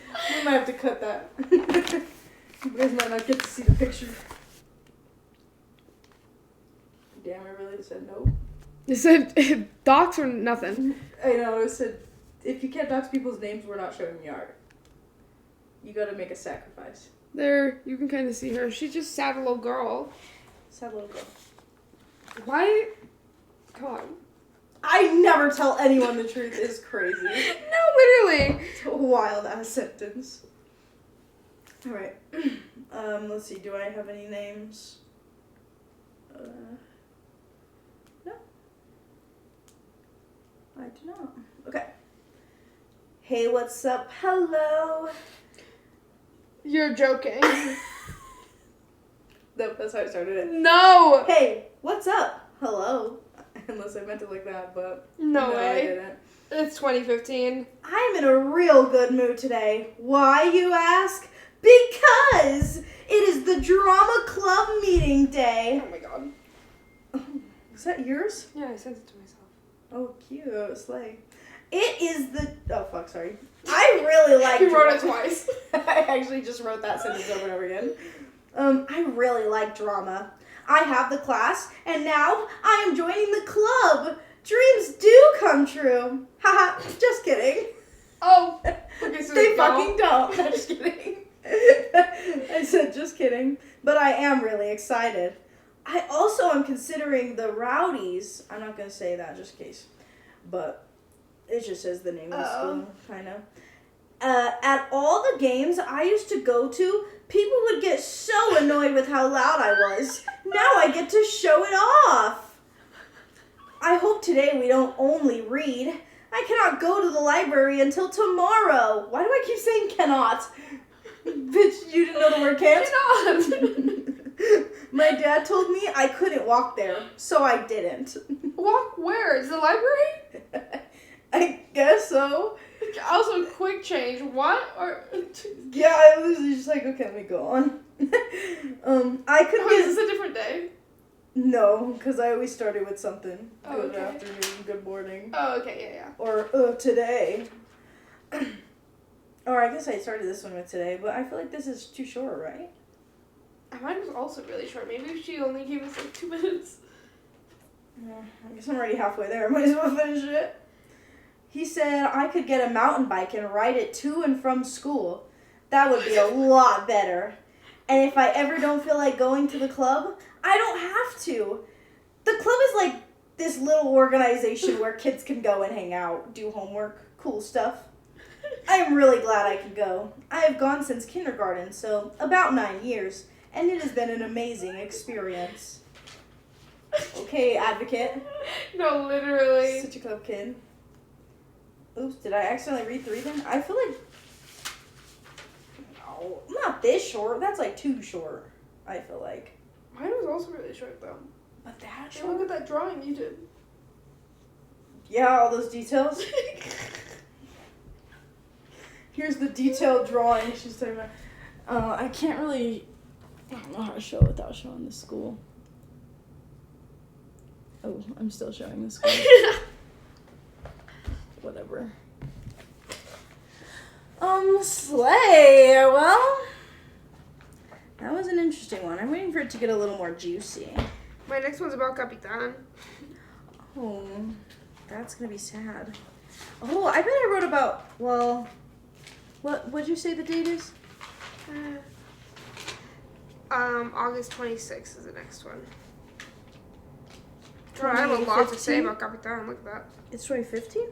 might have to cut that. You guys might not get to see the picture. Damn, I really said no. It said docs or nothing. I know, it said, if you can't dox people's names, we're not showing the art. You gotta make a sacrifice. There, you can kind of see her. She's just sad little girl. Sad little girl. Why? Come on. I never tell anyone the truth is crazy. No, literally. It's a wild ass sentence. Alright. Let's see, do I have any names? No. I do not. Okay. Hey, what's up? Hello. You're joking. Nope, that's how I started it. No. Hey, what's up? Hello. Unless I meant it like that, but No I way. didn't. It's 2015. I'm in a real good mood today. Why, you ask? Because it is the drama club meeting day. Oh my god. Is that yours? Yeah, I sent it to myself. Oh, cute. Slay. It is the... Oh, fuck, sorry. I really like... You wrote it twice. I actually just wrote that sentence over and over again. I really like drama. I have the class, and now I am joining the club. Dreams do come true. Haha, just kidding. Oh. Okay, so They fucking don't. I'm just kidding. I said just kidding. But I am really excited. I also am considering the Rowdies. I'm not going to say that just in case. But it just says the name of the school, kind of. At all the games I used to go to, people would get so annoyed with how loud I was. Now I get to show it off. I hope today we don't only read. I cannot go to the library until tomorrow. Why do I keep saying cannot? Bitch, you didn't know the word can't? Cannot. My dad told me I couldn't walk there, so I didn't. Walk where? Is the library? I guess so. Also, quick change. What? Or Yeah, I was just like, okay, let me go on. I could get... Is this a different day? No, because I always started with something. Oh, Good okay. afternoon, good morning. Oh, okay, yeah. Or, today. Or I guess I started this one with today, but I feel like this is too short, right? Mine was also really short. Maybe she only gave us like 2 minutes. Yeah, I guess I'm already halfway there. I might as well finish it. He said I could get a mountain bike and ride it to and from school. That would be a lot better. And if I ever don't feel like going to the club, I don't have to. The club is like this little organization where kids can go and hang out, do homework, cool stuff. I am really glad I can go. I have gone since kindergarten, so about 9 years, and it has been an amazing experience. Okay, advocate. No, literally. Such a club kid. Oops, did I accidentally read 3 then? I feel like... No, not this short. That's like too short, I feel like. Mine was also really short, though. But that Yeah, short? look at that drawing you did. Yeah, all those details. Here's the detailed drawing she's talking about. I can't really... I don't know how to show it without showing the school. Oh, I'm still showing the school. Whatever. Slay. Well, that was an interesting one. I'm waiting for it to get a little more juicy. My next one's about Capitan. Oh, that's gonna be sad. Oh, I bet I wrote about, well, what'd you say the date is? August 26th is the next one. Oh, I have a lot to say about Capitan. Look at that. It's 2015?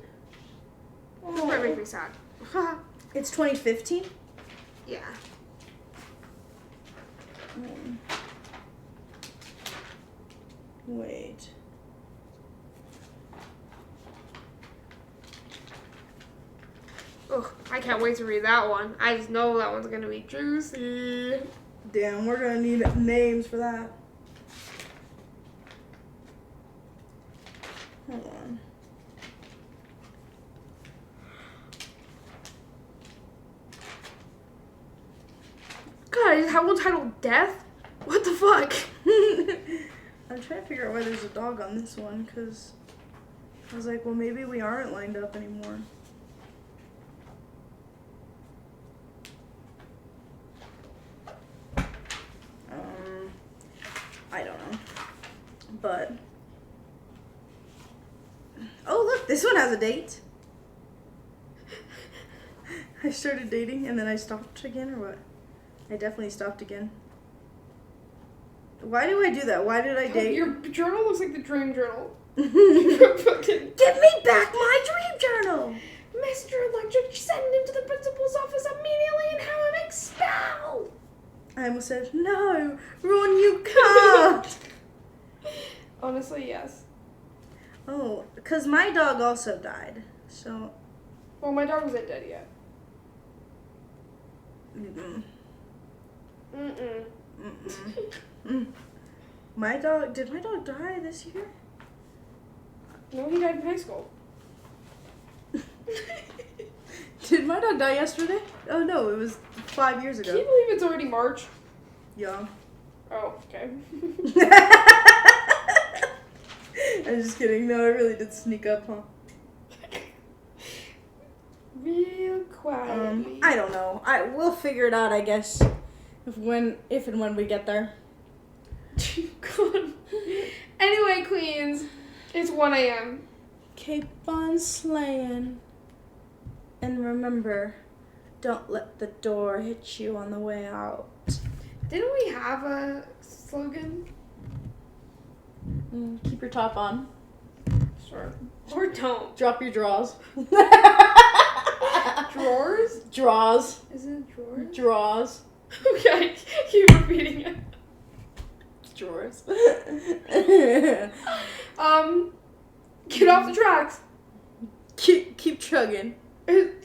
This might make me sad. It's 2015? Yeah. Wait. Ugh, I can't wait to read that one. I just know that one's gonna be juicy. Damn, we're gonna need names for that. Hold on. God, I just have one titled Death? What the fuck? I'm trying to figure out why there's a dog on this one, because I was like, well, maybe we aren't lined up anymore. I don't know. But, oh look, this one has a date. I started dating and then I stopped again, or what? I definitely stopped again. Why do I do that? Why did I date? Your journal looks like the dream journal. Give me back my dream journal! Mr. Electric, send him to the principal's office immediately and have him expelled! I almost said, no, Ron, you can't! Honestly, yes. Oh, because my dog also died, so... Well, my dog wasn't dead yet. Mm-mm. Mm-mm. Mm-mm. Did my dog die this year? No, he died in high school. Did my dog die yesterday? Oh no, it was 5 years ago. Can you believe it's already March? Yeah. Oh, okay. I'm just kidding. No, I really did sneak up, huh? Real quietly. I don't know. We'll figure it out, I guess. If and when we get there. God. Anyway, queens, it's 1 a.m. Keep on slaying. And remember, don't let the door hit you on the way out. Didn't we have a slogan? Keep your top on. Sure. Or don't. Drop your drawers. Drawers? Draws. Is it drawers? Draws. Okay, keep repeating it. Drawers. Get off the tracks. Keep chugging.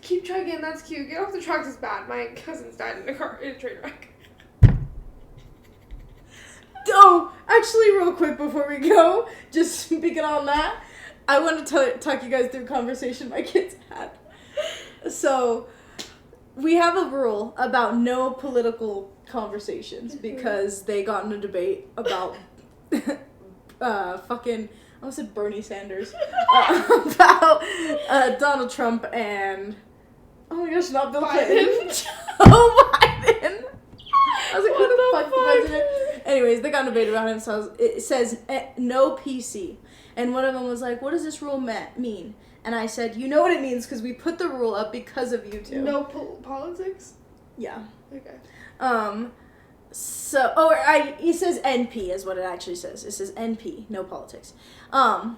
Keep chugging, that's cute. Get off the tracks is bad. My cousin's died in a train wreck. Oh, actually, real quick before we go, just speaking on that, I want to talk you guys through a conversation my kids had. So, we have a rule about no political conversations because they got in a debate about fucking, I almost said Bernie Sanders, about Donald Trump and, oh my gosh, not Bill Clinton, Joe Biden. I was like, what the fuck, the president? Anyways, they got in a debate about him, so it says no PC. And one of them was like, what does this rule mean? And I said, you know what it means because we put the rule up because of you two. No politics? Yeah. Okay. So, it says NP is what it actually says. It says NP, no politics. And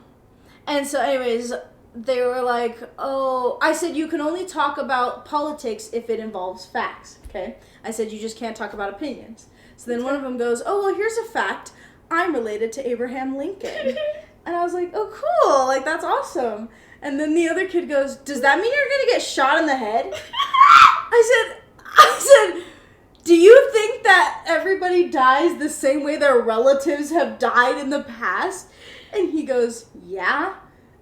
so anyways, they were like, oh, I said you can only talk about politics if it involves facts, okay? I said you just can't talk about opinions. So then one of them goes, oh, well, here's a fact. I'm related to Abraham Lincoln. And I was like, oh, cool. Like, that's awesome. And then the other kid goes, does that mean you're going to get shot in the head? I said, do you think that everybody dies the same way their relatives have died in the past? And he goes, yeah.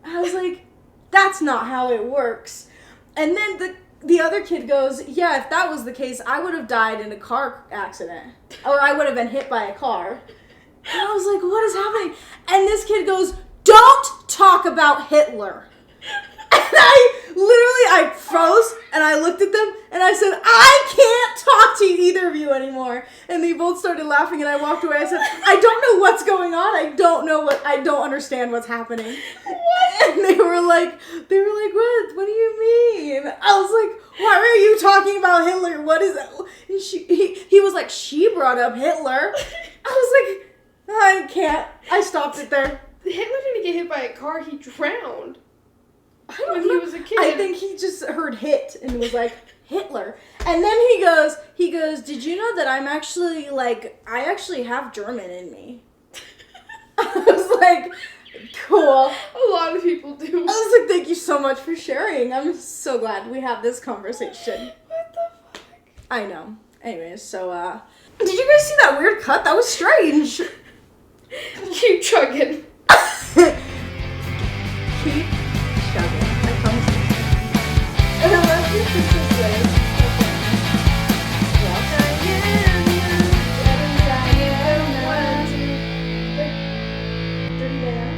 I was like, that's not how it works. And then the other kid goes, yeah, if that was the case, I would have died in a car accident. Or I would have been hit by a car. And I was like, what is happening? And this kid goes, don't talk about Hitler. And I froze, and I looked at them, and I said, I can't talk to either of you anymore. And they both started laughing, and I walked away. I said, I don't know what's going on. I don't understand what's happening. What? And they were like, what? What do you mean? I was like, why are you talking about Hitler? What is that? And he was like, she brought up Hitler. I was like, I can't. I stopped it there. Hitler didn't get hit by a car. He drowned. I don't when know. He was a kid. I think he just heard hit and was like, Hitler. And then he goes, did you know that I'm actually, like, I actually have German in me? I was like, cool. A lot of people do. I was like, thank you so much for sharing. I'm so glad we have this conversation. What the fuck? I know. Anyways, so, did you guys see that weird cut? That was strange. Keep chugging. Keep chugging. I promise you. And I love you for this way. Dirty Diana.